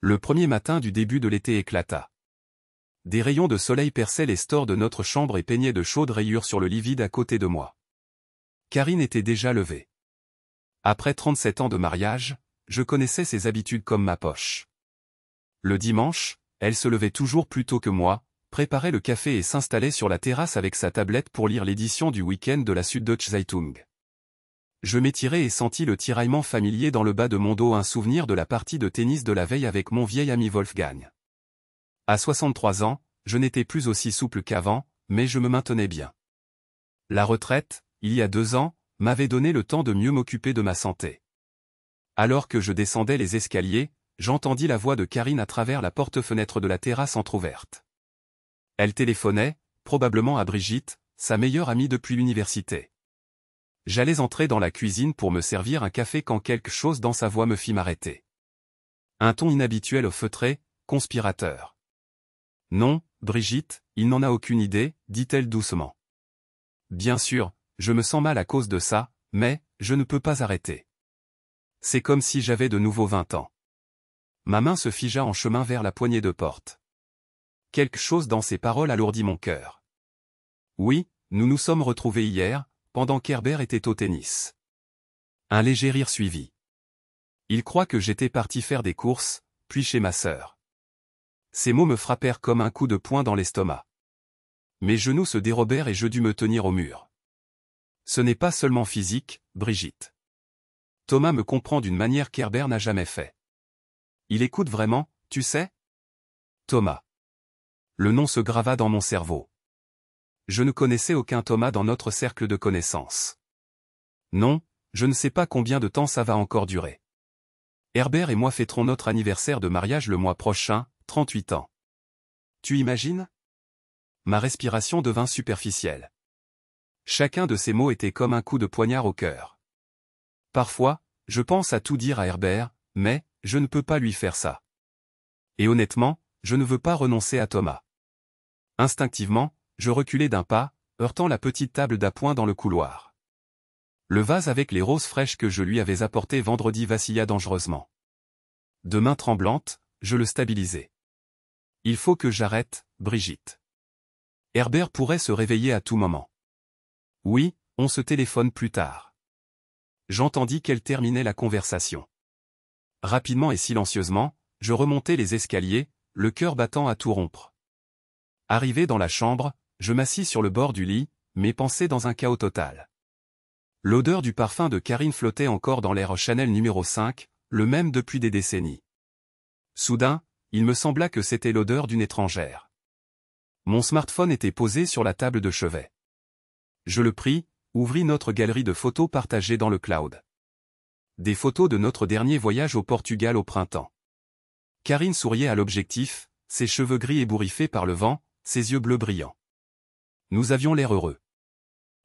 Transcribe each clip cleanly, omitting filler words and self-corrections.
Le premier matin du début de l'été éclata. Des rayons de soleil perçaient les stores de notre chambre et peignaient de chaudes rayures sur le lit vide à côté de moi. Karine était déjà levée. Après 37 ans de mariage, je connaissais ses habitudes comme ma poche. Le dimanche, elle se levait toujours plus tôt que moi, préparait le café et s'installait sur la terrasse avec sa tablette pour lire l'édition du week-end de la Süddeutsche Zeitung. Je m'étirai et sentis le tiraillement familier dans le bas de mon dos, un souvenir de la partie de tennis de la veille avec mon vieil ami Wolfgang. À 63 ans, je n'étais plus aussi souple qu'avant, mais je me maintenais bien. La retraite, il y a 2 ans, m'avait donné le temps de mieux m'occuper de ma santé. Alors que je descendais les escaliers, j'entendis la voix de Karine à travers la porte-fenêtre de la terrasse entr'ouverte. Elle téléphonait, probablement à Brigitte, sa meilleure amie depuis l'université. J'allais entrer dans la cuisine pour me servir un café quand quelque chose dans sa voix me fit m'arrêter. Un ton inhabituel au feutré, conspirateur. « Non, Brigitte, il n'en a aucune idée, dit-elle doucement. Bien sûr, je me sens mal à cause de ça, mais je ne peux pas arrêter. C'est comme si j'avais de nouveau 20 ans. Ma main se figea en chemin vers la poignée de porte. Quelque chose dans ces paroles alourdit mon cœur. Oui, nous nous sommes retrouvés hier, pendant qu'Herbert était au tennis. Un léger rire suivit. Il croit que j'étais parti faire des courses, puis chez ma sœur. Ces mots me frappèrent comme un coup de poing dans l'estomac. Mes genoux se dérobèrent et je dus me tenir au mur. Ce n'est pas seulement physique, Brigitte. Thomas me comprend d'une manière qu'Herbert n'a jamais fait. Il écoute vraiment, tu sais ? Thomas. Le nom se grava dans mon cerveau. Je ne connaissais aucun Thomas dans notre cercle de connaissances. Non, je ne sais pas combien de temps ça va encore durer. Herbert et moi fêterons notre anniversaire de mariage le mois prochain, 38 ans. Tu imagines ? Ma respiration devint superficielle. Chacun de ces mots était comme un coup de poignard au cœur. Parfois, je pense à tout dire à Herbert, mais je ne peux pas lui faire ça. Et honnêtement, je ne veux pas renoncer à Thomas. Instinctivement, je reculai d'un pas, heurtant la petite table d'appoint dans le couloir. Le vase avec les roses fraîches que je lui avais apportées vendredi vacilla dangereusement. De main tremblante, je le stabilisai. Il faut que j'arrête, Brigitte. Herbert pourrait se réveiller à tout moment. Oui, on se téléphone plus tard. J'entendis qu'elle terminait la conversation. Rapidement et silencieusement, je remontai les escaliers, le cœur battant à tout rompre. Arrivé dans la chambre, je m'assis sur le bord du lit, mes pensées dans un chaos total. L'odeur du parfum de Karine flottait encore dans l'air Chanel numéro 5, le même depuis des décennies. Soudain, il me sembla que c'était l'odeur d'une étrangère. Mon smartphone était posé sur la table de chevet. Je le pris, ouvris notre galerie de photos partagées dans le cloud. Des photos de notre dernier voyage au Portugal au printemps. Karine souriait à l'objectif, ses cheveux gris ébouriffés par le vent, ses yeux bleus brillants. Nous avions l'air heureux.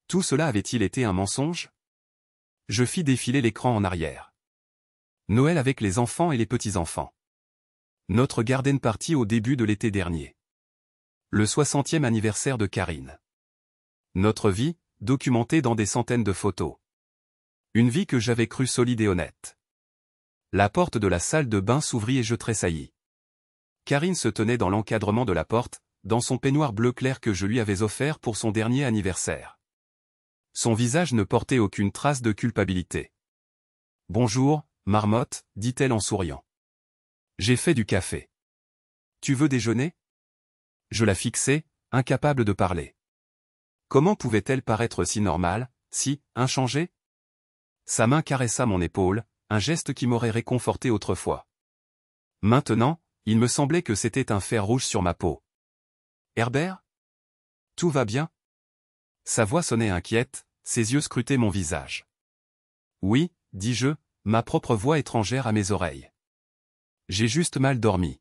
Tout cela avait-il été un mensonge ? Je fis défiler l'écran en arrière. Noël avec les enfants et les petits-enfants. Notre garden party au début de l'été dernier. Le 60e anniversaire de Karine. Notre vie, documentée dans des centaines de photos. Une vie que j'avais crue solide et honnête. La porte de la salle de bain s'ouvrit et je tressaillis. Karine se tenait dans l'encadrement de la porte, dans son peignoir bleu clair que je lui avais offert pour son dernier anniversaire. Son visage ne portait aucune trace de culpabilité. « Bonjour, marmotte, dit-elle en souriant. J'ai fait du café. Tu veux déjeuner ? » Je la fixai, incapable de parler. Comment pouvait-elle paraître si normale, si inchangée ? Sa main caressa mon épaule, un geste qui m'aurait réconforté autrefois. Maintenant, il me semblait que c'était un fer rouge sur ma peau. « Herbert ? Tout va bien ? » Sa voix sonnait inquiète, ses yeux scrutaient mon visage. « Oui, dis-je, ma propre voix étrangère à mes oreilles. J'ai juste mal dormi.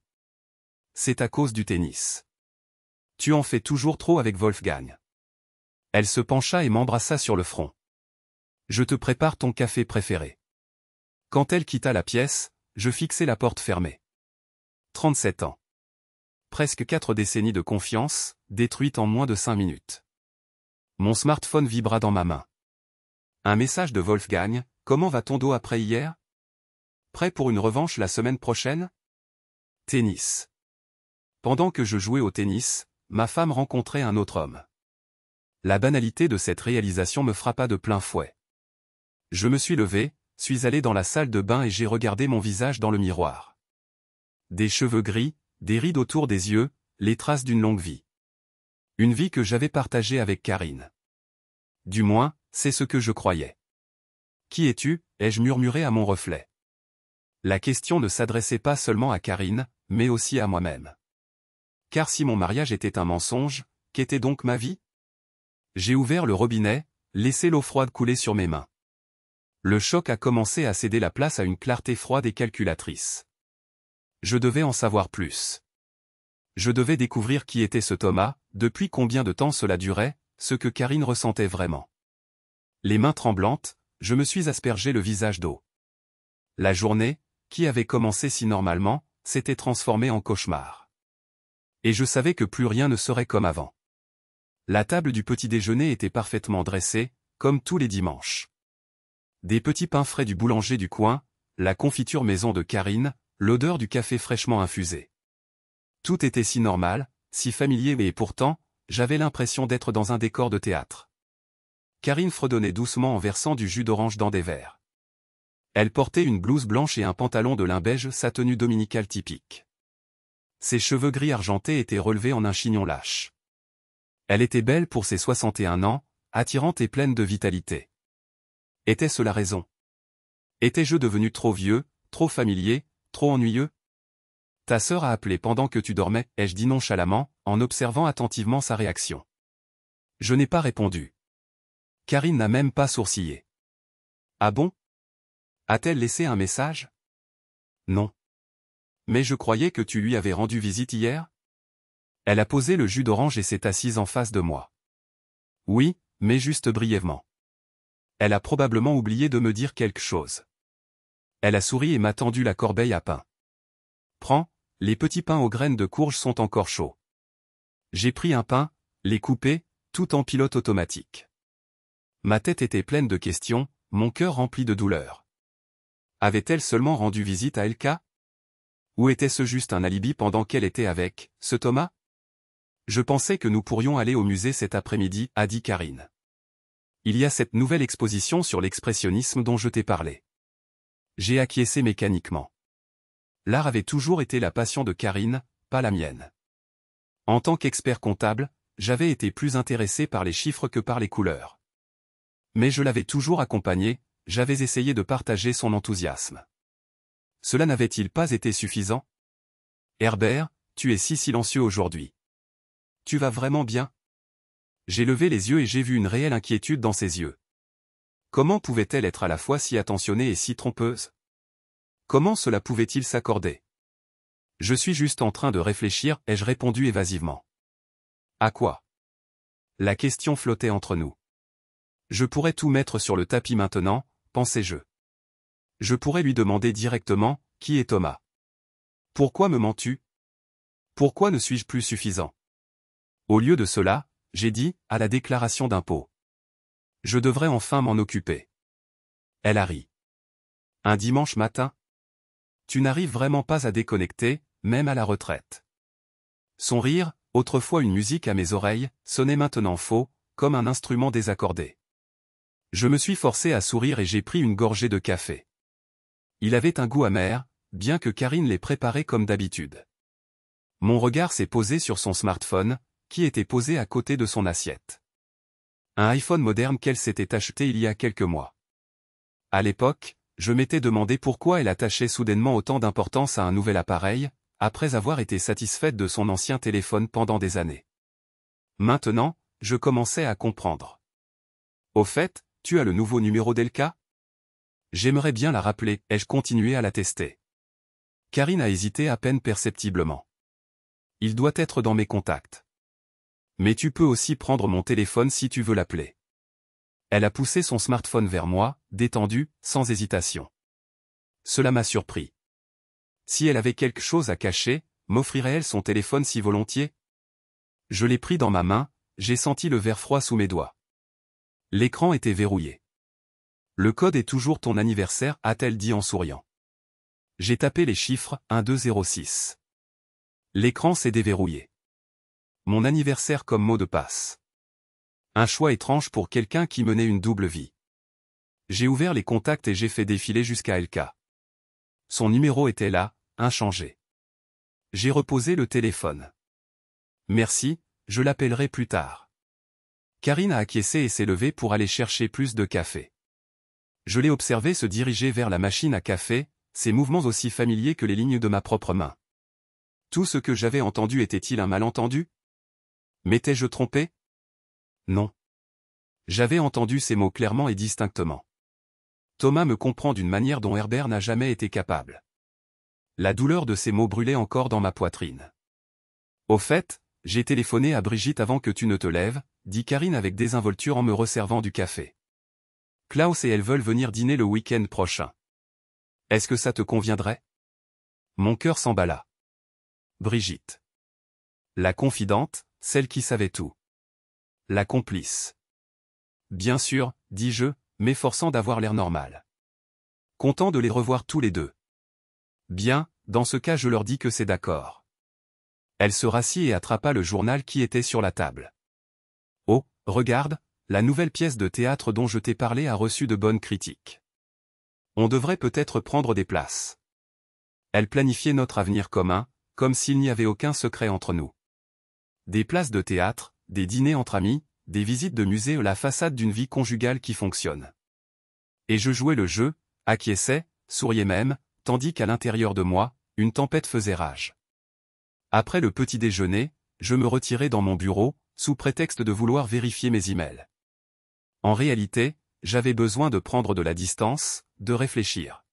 C'est à cause du tennis. Tu en fais toujours trop avec Wolfgang. » Elle se pencha et m'embrassa sur le front. « Je te prépare ton café préféré. » Quand elle quitta la pièce, je fixai la porte fermée. 37 ans. Presque 4 décennies de confiance, détruites en moins de 5 minutes. Mon smartphone vibra dans ma main. Un message de Wolfgang, comment va ton dos après hier ? Prêt pour une revanche la semaine prochaine ? Tennis. Pendant que je jouais au tennis, ma femme rencontrait un autre homme. La banalité de cette réalisation me frappa de plein fouet. Je me suis levé, suis allé dans la salle de bain et j'ai regardé mon visage dans le miroir. Des cheveux gris, des rides autour des yeux, les traces d'une longue vie. Une vie que j'avais partagée avec Karine. Du moins, c'est ce que je croyais. Qui es-tu? Ai-je murmuré à mon reflet. La question ne s'adressait pas seulement à Karine, mais aussi à moi-même. Car si mon mariage était un mensonge, qu'était donc ma vie? J'ai ouvert le robinet, laissé l'eau froide couler sur mes mains. Le choc a commencé à céder la place à une clarté froide et calculatrice. Je devais en savoir plus. Je devais découvrir qui était ce Thomas, depuis combien de temps cela durait, ce que Karine ressentait vraiment. Les mains tremblantes, je me suis aspergé le visage d'eau. La journée, qui avait commencé si normalement, s'était transformée en cauchemar. Et je savais que plus rien ne serait comme avant. La table du petit-déjeuner était parfaitement dressée, comme tous les dimanches. Des petits pains frais du boulanger du coin, la confiture maison de Karine, l'odeur du café fraîchement infusé. Tout était si normal, si familier et pourtant, j'avais l'impression d'être dans un décor de théâtre. Karine fredonnait doucement en versant du jus d'orange dans des verres. Elle portait une blouse blanche et un pantalon de lin beige, sa tenue dominicale typique. Ses cheveux gris argentés étaient relevés en un chignon lâche. Elle était belle pour ses 61 ans, attirante et pleine de vitalité. Était-ce la raison? Étais-je devenu trop vieux, trop familier, trop ennuyeux? Ta sœur a appelé pendant que tu dormais, ai-je dit nonchalamment, en observant attentivement sa réaction. Je n'ai pas répondu. Karine n'a même pas sourcillé. Ah bon? A-t-elle laissé un message? Non. Mais je croyais que tu lui avais rendu visite hier? Elle a posé le jus d'orange et s'est assise en face de moi. Oui, mais juste brièvement. Elle a probablement oublié de me dire quelque chose. Elle a souri et m'a tendu la corbeille à pain. Prends, les petits pains aux graines de courge sont encore chauds. J'ai pris un pain, les coupé, tout en pilote automatique. Ma tête était pleine de questions, mon cœur rempli de douleur. Avait-elle seulement rendu visite à Elka? Ou était-ce juste un alibi pendant qu'elle était avec ce Thomas? Je pensais que nous pourrions aller au musée cet après-midi, a dit Karine. Il y a cette nouvelle exposition sur l'expressionnisme dont je t'ai parlé. J'ai acquiescé mécaniquement. L'art avait toujours été la passion de Karine, pas la mienne. En tant qu'expert comptable, j'avais été plus intéressé par les chiffres que par les couleurs. Mais je l'avais toujours accompagnée, j'avais essayé de partager son enthousiasme. Cela n'avait-il pas été suffisant? Herbert, tu es si silencieux aujourd'hui. Tu vas vraiment bien? J'ai levé les yeux et j'ai vu une réelle inquiétude dans ses yeux. Comment pouvait-elle être à la fois si attentionnée et si trompeuse? Comment cela pouvait-il s'accorder? Je suis juste en train de réfléchir, ai-je répondu évasivement. À quoi? La question flottait entre nous. Je pourrais tout mettre sur le tapis maintenant, pensais-je. Je pourrais lui demander directement, qui est Thomas? Pourquoi me mens-tu? Pourquoi ne suis-je plus suffisant? Au lieu de cela, j'ai dit, à la déclaration d'impôt. Je devrais enfin m'en occuper. Elle a ri. Un dimanche matin? Tu n'arrives vraiment pas à déconnecter, même à la retraite. Son rire, autrefois une musique à mes oreilles, sonnait maintenant faux, comme un instrument désaccordé. Je me suis forcé à sourire et j'ai pris une gorgée de café. Il avait un goût amer, bien que Karine l'ait préparé comme d'habitude. Mon regard s'est posé sur son smartphone, qui était posé à côté de son assiette. Un iPhone moderne qu'elle s'était acheté il y a quelques mois. À l'époque, je m'étais demandé pourquoi elle attachait soudainement autant d'importance à un nouvel appareil, après avoir été satisfaite de son ancien téléphone pendant des années. Maintenant, je commençais à comprendre. Au fait, tu as le nouveau numéro d'Elka? J'aimerais bien la rappeler, ai-je continué à la tester. Karine a hésité à peine perceptiblement. Il doit être dans mes contacts. Mais tu peux aussi prendre mon téléphone si tu veux l'appeler. Elle a poussé son smartphone vers moi, détendu, sans hésitation. Cela m'a surpris. Si elle avait quelque chose à cacher, m'offrirait-elle son téléphone si volontiers? Je l'ai pris dans ma main, j'ai senti le verre froid sous mes doigts. L'écran était verrouillé. Le code est toujours ton anniversaire, a-t-elle dit en souriant. J'ai tapé les chiffres 1206. L'écran s'est déverrouillé. Mon anniversaire comme mot de passe. Un choix étrange pour quelqu'un qui menait une double vie. J'ai ouvert les contacts et j'ai fait défiler jusqu'à LK. Son numéro était là, inchangé. J'ai reposé le téléphone. Merci, je l'appellerai plus tard. Karine a acquiescé et s'est levée pour aller chercher plus de café. Je l'ai observé se diriger vers la machine à café, ses mouvements aussi familiers que les lignes de ma propre main. Tout ce que j'avais entendu était-il un malentendu? M'étais-je trompé? Non. J'avais entendu ces mots clairement et distinctement. Thomas me comprend d'une manière dont Herbert n'a jamais été capable. La douleur de ces mots brûlait encore dans ma poitrine. Au fait, j'ai téléphoné à Brigitte avant que tu ne te lèves, dit Karine avec désinvolture en me resservant du café. Klaus et elle veulent venir dîner le week-end prochain. Est-ce que ça te conviendrait? Mon cœur s'emballa. Brigitte. La confidente, celle qui savait tout. La complice. Bien sûr, dis-je, m'efforçant d'avoir l'air normal. Content de les revoir tous les deux. Bien, dans ce cas je leur dis que c'est d'accord. Elle se rassit et attrapa le journal qui était sur la table. Oh, regarde, la nouvelle pièce de théâtre dont je t'ai parlé a reçu de bonnes critiques. On devrait peut-être prendre des places. Elle planifiait notre avenir commun, comme s'il n'y avait aucun secret entre nous. Des places de théâtre, des dîners entre amis, des visites de musée, la façade d'une vie conjugale qui fonctionne. Et je jouais le jeu, acquiesçais, souriais même, tandis qu'à l'intérieur de moi, une tempête faisait rage. Après le petit déjeuner, je me retirai dans mon bureau, sous prétexte de vouloir vérifier mes emails. En réalité, j'avais besoin de prendre de la distance, de réfléchir.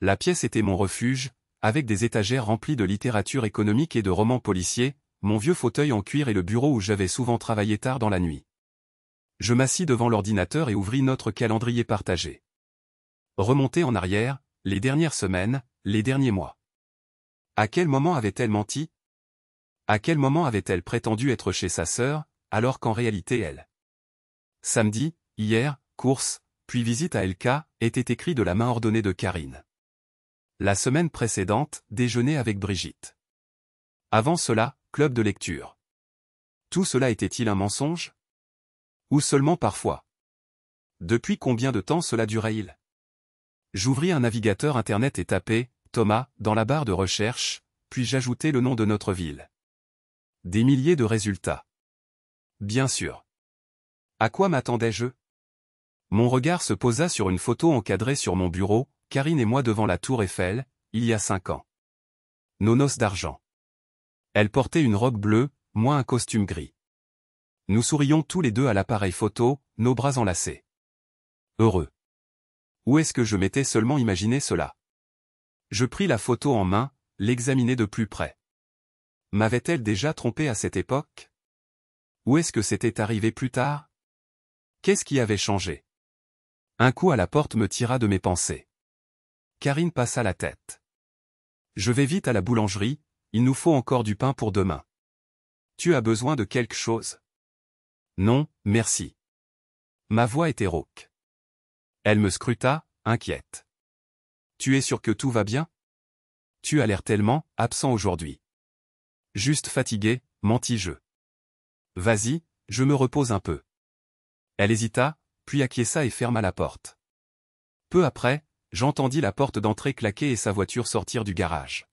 La pièce était mon refuge, avec des étagères remplies de littérature économique et de romans policiers, mon vieux fauteuil en cuir et le bureau où j'avais souvent travaillé tard dans la nuit. Je m'assis devant l'ordinateur et ouvris notre calendrier partagé. Remonter en arrière, les dernières semaines, les derniers mois. À quel moment avait-elle menti? À quel moment avait-elle prétendu être chez sa sœur, alors qu'en réalité elle? Samedi, hier, course, puis visite à LK, était écrit de la main ordonnée de Karine. La semaine précédente, déjeuner avec Brigitte. Avant cela, club de lecture. Tout cela était-il un mensonge? Ou seulement parfois? Depuis combien de temps cela durait-il? J'ouvris un navigateur internet et tapai « Thomas » dans la barre de recherche, puis j'ajoutai le nom de notre ville. Des milliers de résultats. Bien sûr. À quoi m'attendais-je? Mon regard se posa sur une photo encadrée sur mon bureau, Karine et moi devant la tour Eiffel, il y a 5 ans. Nos noces d'argent. Elle portait une robe bleue, moi un costume gris. Nous sourions tous les deux à l'appareil photo, nos bras enlacés. Heureux. Où est-ce que je m'étais seulement imaginé cela? Je pris la photo en main, l'examinai de plus près. M'avait-elle déjà trompé à cette époque? Ou est-ce que c'était arrivé plus tard? Qu'est-ce qui avait changé? Un coup à la porte me tira de mes pensées. Karine passa la tête. Je vais vite à la boulangerie, il nous faut encore du pain pour demain. Tu as besoin de quelque chose? Non, merci. Ma voix était rauque. Elle me scruta, inquiète. Tu es sûr que tout va bien? Tu as l'air tellement absent aujourd'hui. Juste fatigué, mentis-je. Vas-y, je me repose un peu. Elle hésita, puis acquiesça et ferma la porte. Peu après, j'entendis la porte d'entrée claquer et sa voiture sortir du garage.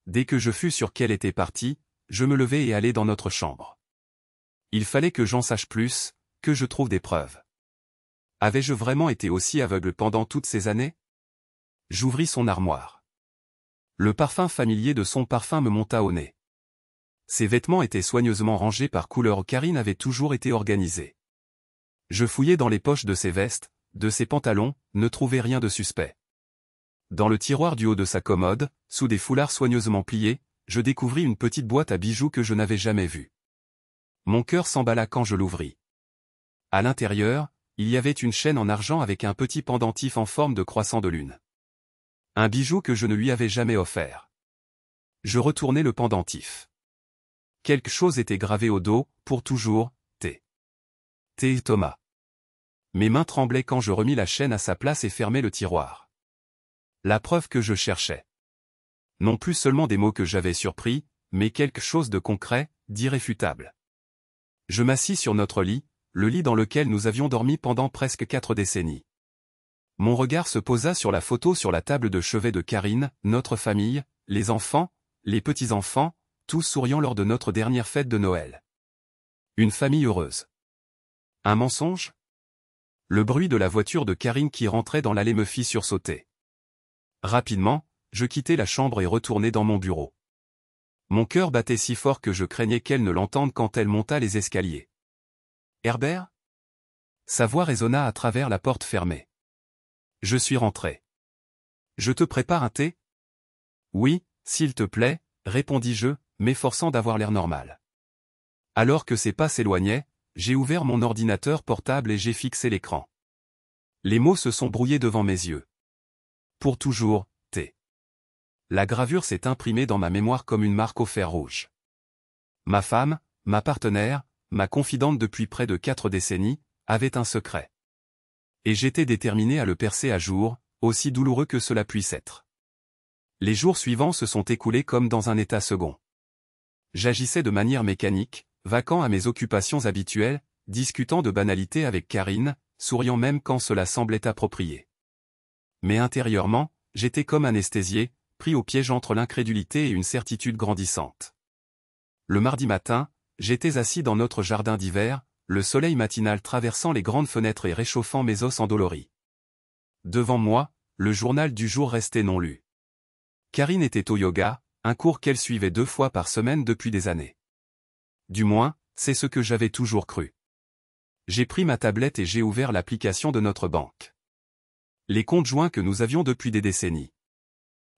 Dès que je fus sûr qu'elle était partie, je me levai et allai dans notre chambre. Il fallait que j'en sache plus, que je trouve des preuves. Avais-je vraiment été aussi aveugle pendant toutes ces années? J'ouvris son armoire. Le parfum familier de son parfum me monta au nez. Ses vêtements étaient soigneusement rangés par couleur. Karine avait toujours été organisée. Je fouillai dans les poches de ses vestes, de ses pantalons, ne trouvai rien de suspect. Dans le tiroir du haut de sa commode, sous des foulards soigneusement pliés, je découvris une petite boîte à bijoux que je n'avais jamais vue. Mon cœur s'emballa quand je l'ouvris. À l'intérieur, il y avait une chaîne en argent avec un petit pendentif en forme de croissant de lune. Un bijou que je ne lui avais jamais offert. Je retournai le pendentif. Quelque chose était gravé au dos, pour toujours, T. T. Thomas. Mes mains tremblaient quand je remis la chaîne à sa place et fermai le tiroir. La preuve que je cherchais. Non plus seulement des mots que j'avais surpris, mais quelque chose de concret, d'irréfutable. Je m'assis sur notre lit, le lit dans lequel nous avions dormi pendant presque 4 décennies. Mon regard se posa sur la photo sur la table de chevet de Karine, notre famille, les enfants, les petits-enfants, tous souriant lors de notre dernière fête de Noël. Une famille heureuse. Un mensonge? Le bruit de la voiture de Karine qui rentrait dans l'allée me fit sursauter. Rapidement, je quittai la chambre et retournai dans mon bureau. Mon cœur battait si fort que je craignais qu'elle ne l'entende quand elle monta les escaliers. « Herbert ?» Sa voix résonna à travers la porte fermée. Je suis rentré. « Je te prépare un thé ?»« Oui, s'il te plaît, » répondis-je, m'efforçant d'avoir l'air normal. Alors que ses pas s'éloignaient, j'ai ouvert mon ordinateur portable et j'ai fixé l'écran. Les mots se sont brouillés devant mes yeux. Pour toujours, T. La gravure s'est imprimée dans ma mémoire comme une marque au fer rouge. Ma femme, ma partenaire, ma confidente depuis près de 4 décennies, avait un secret. Et j'étais déterminé à le percer à jour, aussi douloureux que cela puisse être. Les jours suivants se sont écoulés comme dans un état second. J'agissais de manière mécanique, vaquant à mes occupations habituelles, discutant de banalités avec Karine, souriant même quand cela semblait approprié. Mais intérieurement, j'étais comme anesthésié, pris au piège entre l'incrédulité et une certitude grandissante. Le mardi matin, j'étais assis dans notre jardin d'hiver, le soleil matinal traversant les grandes fenêtres et réchauffant mes os endoloris. Devant moi, le journal du jour restait non lu. Karine était au yoga, un cours qu'elle suivait 2 fois par semaine depuis des années. Du moins, c'est ce que j'avais toujours cru. J'ai pris ma tablette et j'ai ouvert l'application de notre banque. Les comptes joints que nous avions depuis des décennies.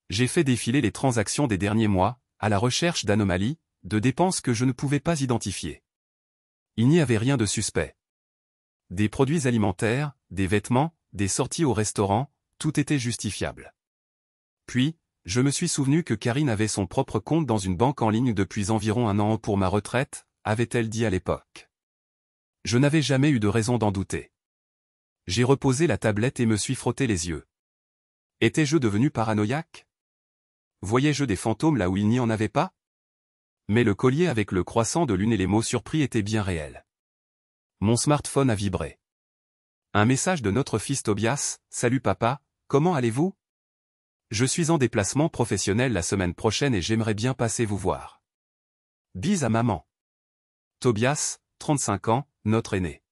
J'ai fait défiler les transactions des derniers mois, à la recherche d'anomalies, de dépenses que je ne pouvais pas identifier. Il n'y avait rien de suspect. Des produits alimentaires, des vêtements, des sorties au restaurant, tout était justifiable. Puis, je me suis souvenu que Karine avait son propre compte dans une banque en ligne depuis environ 1 an pour ma retraite, avait-elle dit à l'époque. Je n'avais jamais eu de raison d'en douter. J'ai reposé la tablette et me suis frotté les yeux. Étais-je devenu paranoïaque? Voyais-je des fantômes là où il n'y en avait pas? Mais le collier avec le croissant de lune et les mots surpris étaient bien réels. Mon smartphone a vibré. Un message de notre fils Tobias, « Salut papa, comment allez-vous? Je suis en déplacement professionnel la semaine prochaine et j'aimerais bien passer vous voir. Bise à maman. » Tobias, 35 ans, notre aîné.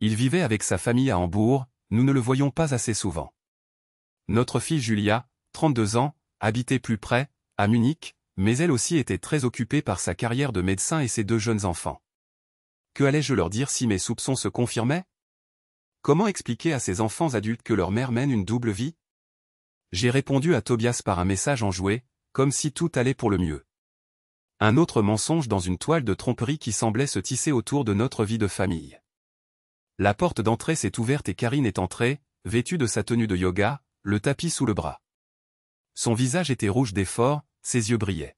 Il vivait avec sa famille à Hambourg, nous ne le voyions pas assez souvent. Notre fille Julia, 32 ans, habitait plus près, à Munich, mais elle aussi était très occupée par sa carrière de médecin et ses 2 jeunes enfants. Que allais-je leur dire si mes soupçons se confirmaient? Comment expliquer à ces enfants adultes que leur mère mène une double vie? J'ai répondu à Tobias par un message enjoué, comme si tout allait pour le mieux. Un autre mensonge dans une toile de tromperie qui semblait se tisser autour de notre vie de famille. La porte d'entrée s'est ouverte et Karine est entrée, vêtue de sa tenue de yoga, le tapis sous le bras. Son visage était rouge d'effort, ses yeux brillaient.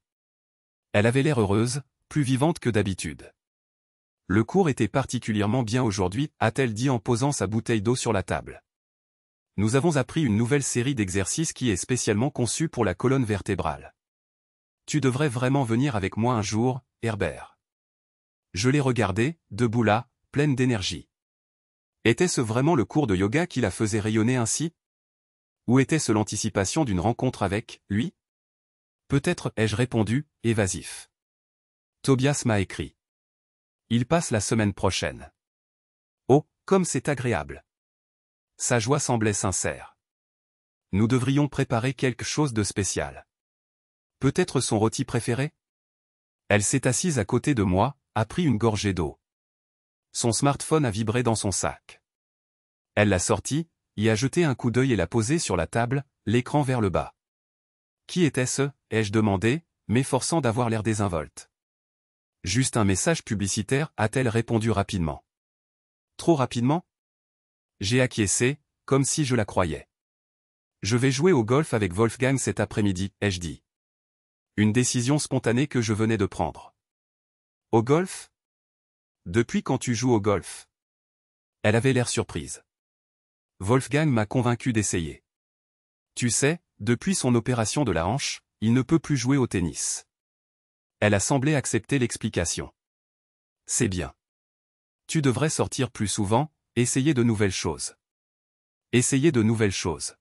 Elle avait l'air heureuse, plus vivante que d'habitude. Le cours était particulièrement bien aujourd'hui, a-t-elle dit en posant sa bouteille d'eau sur la table. Nous avons appris une nouvelle série d'exercices qui est spécialement conçue pour la colonne vertébrale. Tu devrais vraiment venir avec moi un jour, Herbert. Je l'ai regardée, debout là, pleine d'énergie. Était-ce vraiment le cours de yoga qui la faisait rayonner ainsi? Ou était-ce l'anticipation d'une rencontre avec lui? Peut-être, ai-je répondu, évasif. Tobias m'a écrit. Il passe la semaine prochaine. Oh, comme c'est agréable. Sa joie semblait sincère. Nous devrions préparer quelque chose de spécial. Peut-être son rôti préféré? Elle s'est assise à côté de moi, a pris une gorgée d'eau. Son smartphone a vibré dans son sac. Elle l'a sorti, y a jeté un coup d'œil et l'a posé sur la table, l'écran vers le bas. Qui était-ce, ai-je demandé, m'efforçant d'avoir l'air désinvolte. Juste un message publicitaire, a-t-elle répondu rapidement. Trop rapidement? J'ai acquiescé, comme si je la croyais. Je vais jouer au golf avec Wolfgang cet après-midi, ai-je dit. Une décision spontanée que je venais de prendre. Au golf? Depuis quand tu joues au golf? Elle avait l'air surprise. Wolfgang m'a convaincu d'essayer. Tu sais, depuis son opération de la hanche, il ne peut plus jouer au tennis. Elle a semblé accepter l'explication. C'est bien. Tu devrais sortir plus souvent, essayer de nouvelles choses. Essayer de nouvelles choses.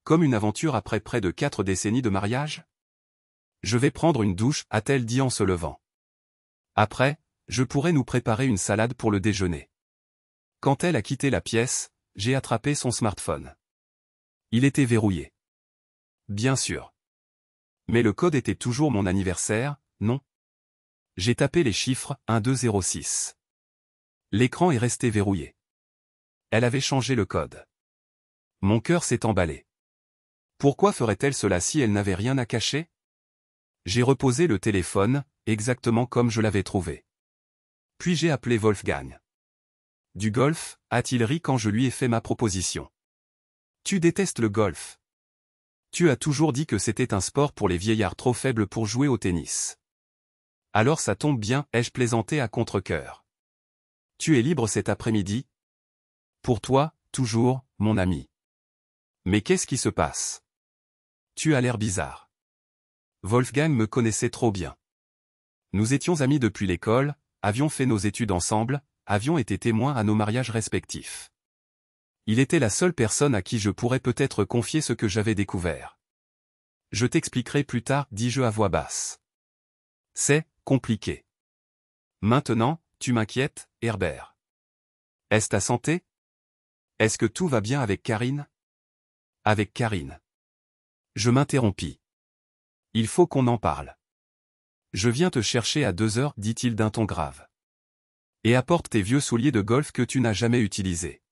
Comme une aventure après près de 4 décennies de mariage? Je vais prendre une douche, a-t-elle dit en se levant. Après, je pourrais nous préparer une salade pour le déjeuner. Quand elle a quitté la pièce, j'ai attrapé son smartphone. Il était verrouillé. Bien sûr. Mais le code était toujours mon anniversaire, non? J'ai tapé les chiffres 1206. L'écran est resté verrouillé. Elle avait changé le code. Mon cœur s'est emballé. Pourquoi ferait-elle cela si elle n'avait rien à cacher? J'ai reposé le téléphone, exactement comme je l'avais trouvé. Puis j'ai appelé Wolfgang. Du golf, a-t-il ri quand je lui ai fait ma proposition. Tu détestes le golf. Tu as toujours dit que c'était un sport pour les vieillards trop faibles pour jouer au tennis. Alors ça tombe bien, ai-je plaisanté à contre-cœur. Tu es libre cet après-midi? Pour toi, toujours, mon ami. Mais qu'est-ce qui se passe? Tu as l'air bizarre. Wolfgang me connaissait trop bien. Nous étions amis depuis l'école, avions fait nos études ensemble, avions été témoins à nos mariages respectifs. Il était la seule personne à qui je pourrais peut-être confier ce que j'avais découvert. Je t'expliquerai plus tard, dis-je à voix basse. C'est compliqué. Maintenant, tu m'inquiètes, Herbert. Est-ce ta santé? Est-ce que tout va bien avec Karine? Avec Karine. Je m'interrompis. Il faut qu'on en parle. Je viens te chercher à 2 heures, dit-il d'un ton grave. Et apporte tes vieux souliers de golf que tu n'as jamais utilisés.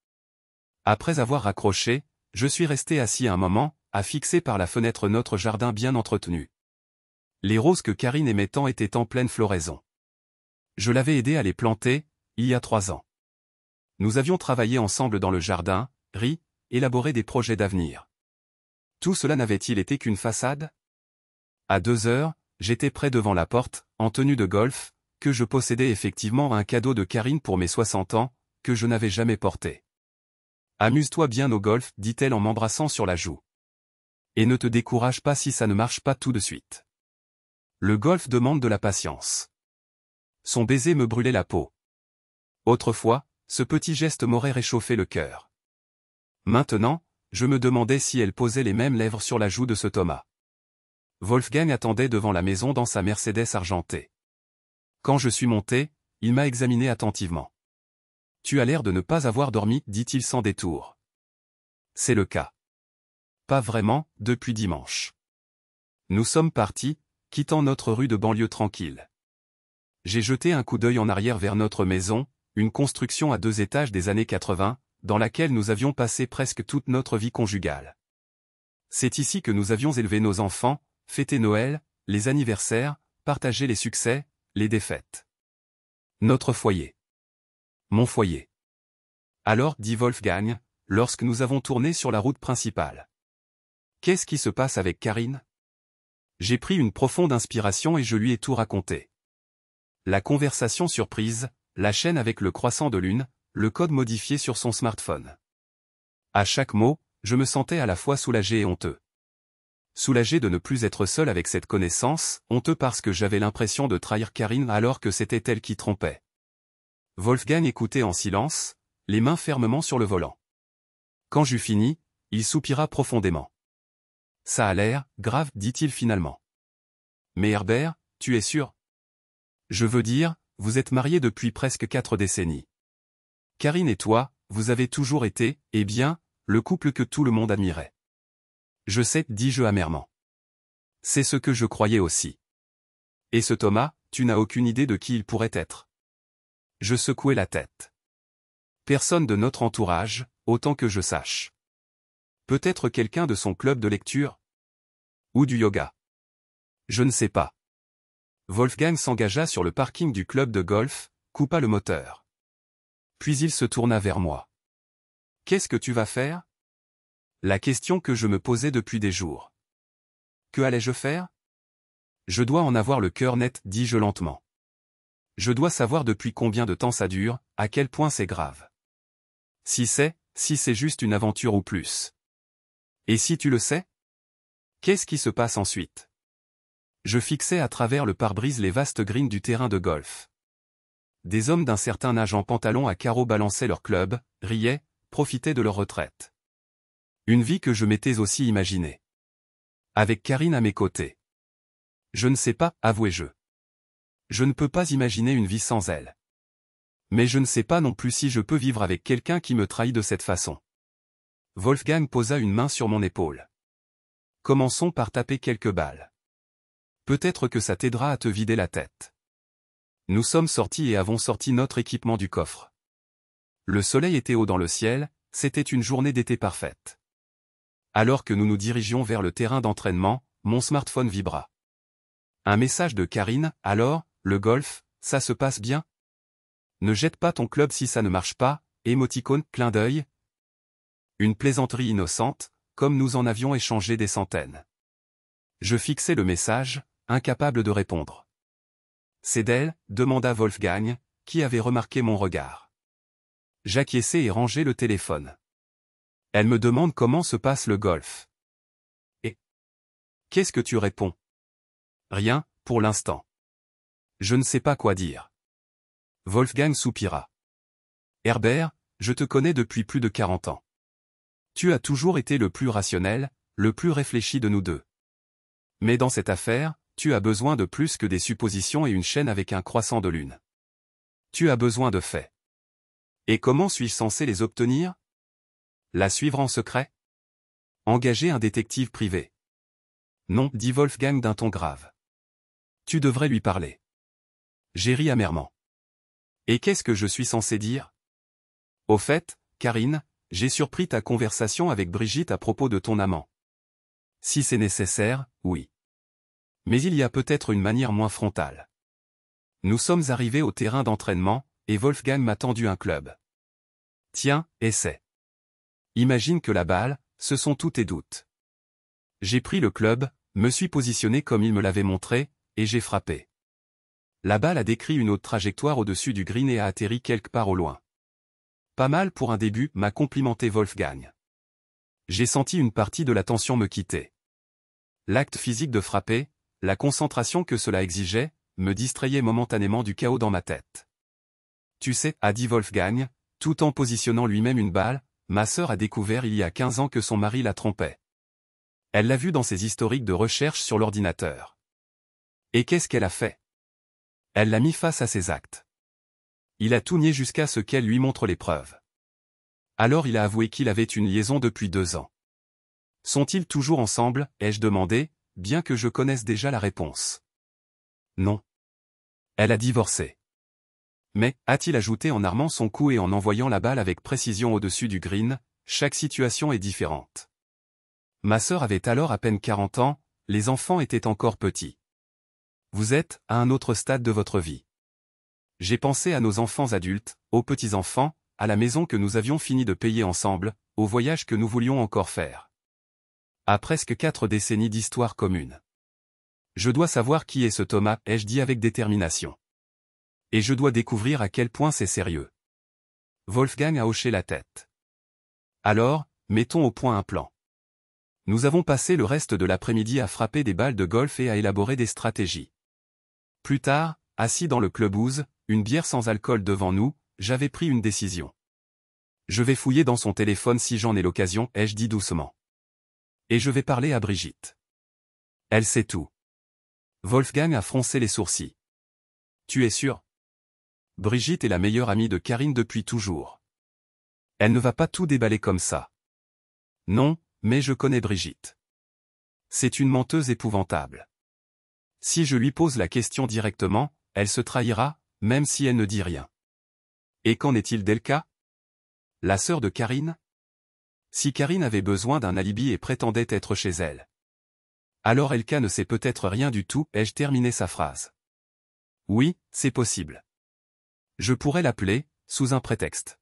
Après avoir raccroché, je suis resté assis un moment, à fixer par la fenêtre notre jardin bien entretenu. Les roses que Karine aimait tant étaient en pleine floraison. Je l'avais aidé à les planter, il y a 3 ans. Nous avions travaillé ensemble dans le jardin, ri, élaboré des projets d'avenir. Tout cela n'avait-il été qu'une façade? À 2 heures, j'étais près devant la porte, en tenue de golf, que je possédais effectivement un cadeau de Karine pour mes 60 ans, que je n'avais jamais porté. Amuse-toi bien au golf, dit-elle en m'embrassant sur la joue. Et ne te décourage pas si ça ne marche pas tout de suite. Le golf demande de la patience. Son baiser me brûlait la peau. Autrefois, ce petit geste m'aurait réchauffé le cœur. Maintenant, je me demandais si elle posait les mêmes lèvres sur la joue de ce Thomas. Wolfgang attendait devant la maison dans sa Mercedes argentée. Quand je suis monté, il m'a examiné attentivement. Tu as l'air de ne pas avoir dormi, dit-il sans détour. C'est le cas. Pas vraiment, depuis dimanche. Nous sommes partis, quittant notre rue de banlieue tranquille. J'ai jeté un coup d'œil en arrière vers notre maison, une construction à 2 étages des années 80, dans laquelle nous avions passé presque toute notre vie conjugale. C'est ici que nous avions élevé nos enfants, fêté Noël, les anniversaires, partagé les succès, les défaites. Notre foyer. Mon foyer. Alors, dit Wolfgang, lorsque nous avons tourné sur la route principale. Qu'est-ce qui se passe avec Karine? J'ai pris une profonde inspiration et je lui ai tout raconté. La conversation surprise, la chaîne avec le croissant de lune, le code modifié sur son smartphone. À chaque mot, je me sentais à la fois soulagé et honteux. Soulagé de ne plus être seul avec cette connaissance, honteux parce que j'avais l'impression de trahir Karine alors que c'était elle qui trompait. Wolfgang écoutait en silence, les mains fermement sur le volant. Quand j'eus fini, il soupira profondément. Ça a l'air grave, dit-il finalement. Mais Herbert, tu es sûr? Je veux dire, vous êtes mariés depuis presque 4 décennies. Karine et toi, vous avez toujours été, eh bien, le couple que tout le monde admirait. Je sais, dis-je amèrement. C'est ce que je croyais aussi. Et ce Thomas, tu n'as aucune idée de qui il pourrait être. Je secouai la tête. Personne de notre entourage, autant que je sache. Peut-être quelqu'un de son club de lecture? Ou du yoga? Je ne sais pas. Wolfgang s'engagea sur le parking du club de golf, coupa le moteur. Puis il se tourna vers moi. Qu'est-ce que tu vas faire? La question que je me posais depuis des jours. Que allais-je faire? Je dois en avoir le cœur net, dis-je lentement. Je dois savoir depuis combien de temps ça dure, à quel point c'est grave. Si c'est juste une aventure ou plus. Et si tu le sais? Qu'est-ce qui se passe ensuite? Je fixais à travers le pare-brise les vastes greens du terrain de golf. Des hommes d'un certain âge en pantalon à carreaux balançaient leur club, riaient, profitaient de leur retraite. Une vie que je m'étais aussi imaginée. Avec Karine à mes côtés. Je ne sais pas, avouai-je. Je ne peux pas imaginer une vie sans elle. Mais je ne sais pas non plus si je peux vivre avec quelqu'un qui me trahit de cette façon. Wolfgang posa une main sur mon épaule. Commençons par taper quelques balles. Peut-être que ça t'aidera à te vider la tête. Nous sommes sortis et avons sorti notre équipement du coffre. Le soleil était haut dans le ciel, c'était une journée d'été parfaite. Alors que nous nous dirigions vers le terrain d'entraînement, mon smartphone vibra. Un message de Karine, alors, le golf, ça se passe bien? Ne jette pas ton club si ça ne marche pas, émoticône, clin d'œil. Une plaisanterie innocente, comme nous en avions échangé des centaines. Je fixai le message, incapable de répondre. C'est d'elle, demanda Wolfgang, qui avait remarqué mon regard. J'acquiesçai et rangeai le téléphone. Elle me demande comment se passe le golf. Et qu'est-ce que tu réponds? Rien, pour l'instant. Je ne sais pas quoi dire. Wolfgang soupira. Herbert, je te connais depuis plus de 40 ans. Tu as toujours été le plus rationnel, le plus réfléchi de nous deux. Mais dans cette affaire, tu as besoin de plus que des suppositions et une chaîne avec un croissant de lune. Tu as besoin de faits. Et comment suis-je censé les obtenir? La suivre en secret? Engager un détective privé? Non, dit Wolfgang d'un ton grave. Tu devrais lui parler. J'ai ri amèrement. Et qu'est-ce que je suis censé dire? Au fait, Karine, j'ai surpris ta conversation avec Brigitte à propos de ton amant. Si c'est nécessaire, oui. Mais il y a peut-être une manière moins frontale. Nous sommes arrivés au terrain d'entraînement, et Wolfgang m'a tendu un club. Tiens, essaie. Imagine que la balle, ce sont tous tes doutes. J'ai pris le club, me suis positionné comme il me l'avait montré, et j'ai frappé. La balle a décrit une autre trajectoire au-dessus du green et a atterri quelque part au loin. Pas mal pour un début, m'a complimenté Wolfgang. J'ai senti une partie de la tension me quitter. L'acte physique de frapper, la concentration que cela exigeait, me distrayait momentanément du chaos dans ma tête. Tu sais, a dit Wolfgang, tout en positionnant lui-même une balle, ma sœur a découvert il y a 15 ans que son mari la trompait. Elle l'a vu dans ses historiques de recherche sur l'ordinateur. Et qu'est-ce qu'elle a fait? Elle l'a mis face à ses actes. Il a tout nié jusqu'à ce qu'elle lui montre les preuves. Alors il a avoué qu'il avait une liaison depuis 2 ans. Sont-ils toujours ensemble, ai-je demandé, bien que je connaisse déjà la réponse. Non. Elle a divorcé. Mais, a-t-il ajouté en armant son cou et en envoyant la balle avec précision au-dessus du green, chaque situation est différente. Ma sœur avait alors à peine 40 ans, les enfants étaient encore petits. Vous êtes à un autre stade de votre vie. J'ai pensé à nos enfants adultes, aux petits-enfants, à la maison que nous avions fini de payer ensemble, au voyage que nous voulions encore faire. À presque 4 décennies d'histoire commune. Je dois savoir qui est ce Thomas, ai-je dit avec détermination. Et je dois découvrir à quel point c'est sérieux. Wolfgang a hoché la tête. Alors, mettons au point un plan. Nous avons passé le reste de l'après-midi à frapper des balles de golf et à élaborer des stratégies. Plus tard, assis dans le clubhouse, une bière sans alcool devant nous, j'avais pris une décision. Je vais fouiller dans son téléphone si j'en ai l'occasion, ai-je dit doucement. Et je vais parler à Brigitte. Elle sait tout. Wolfgang a froncé les sourcils. Tu es sûr? Brigitte est la meilleure amie de Karine depuis toujours. Elle ne va pas tout déballer comme ça. Non, mais je connais Brigitte. C'est une menteuse épouvantable. Si je lui pose la question directement, elle se trahira, même si elle ne dit rien. Et qu'en est-il d'Elka? La sœur de Karine? Si Karine avait besoin d'un alibi et prétendait être chez elle. Alors Elka ne sait peut-être rien du tout, ai-je terminé sa phrase. Oui, c'est possible. Je pourrais l'appeler, sous un prétexte.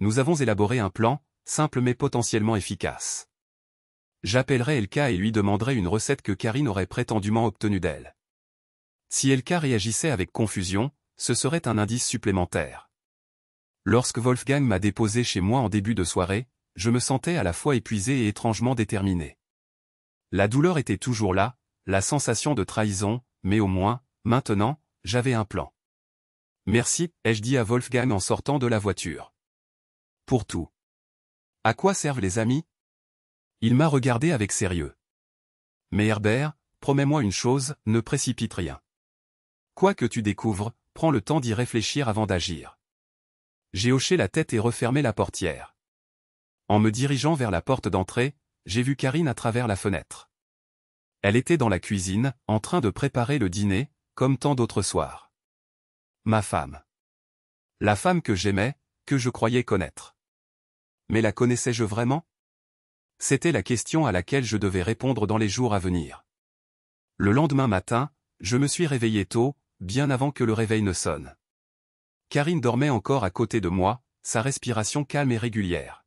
Nous avons élaboré un plan, simple mais potentiellement efficace. J'appellerai Elka et lui demanderai une recette que Karine aurait prétendument obtenue d'elle. Si Elka réagissait avec confusion, ce serait un indice supplémentaire. Lorsque Wolfgang m'a déposé chez moi en début de soirée, je me sentais à la fois épuisé et étrangement déterminé. La douleur était toujours là, la sensation de trahison, mais au moins, maintenant, j'avais un plan. Merci, ai-je dit à Wolfgang en sortant de la voiture. Pour tout. À quoi servent les amis? Il m'a regardé avec sérieux. Mais Herbert, promets-moi une chose, ne précipite rien. Quoi que tu découvres, prends le temps d'y réfléchir avant d'agir. J'ai hoché la tête et refermé la portière. En me dirigeant vers la porte d'entrée, j'ai vu Karine à travers la fenêtre. Elle était dans la cuisine, en train de préparer le dîner, comme tant d'autres soirs. Ma femme. La femme que j'aimais, que je croyais connaître. Mais la connaissais-je vraiment? C'était la question à laquelle je devais répondre dans les jours à venir. Le lendemain matin, je me suis réveillé tôt, bien avant que le réveil ne sonne. Karine dormait encore à côté de moi, sa respiration calme et régulière.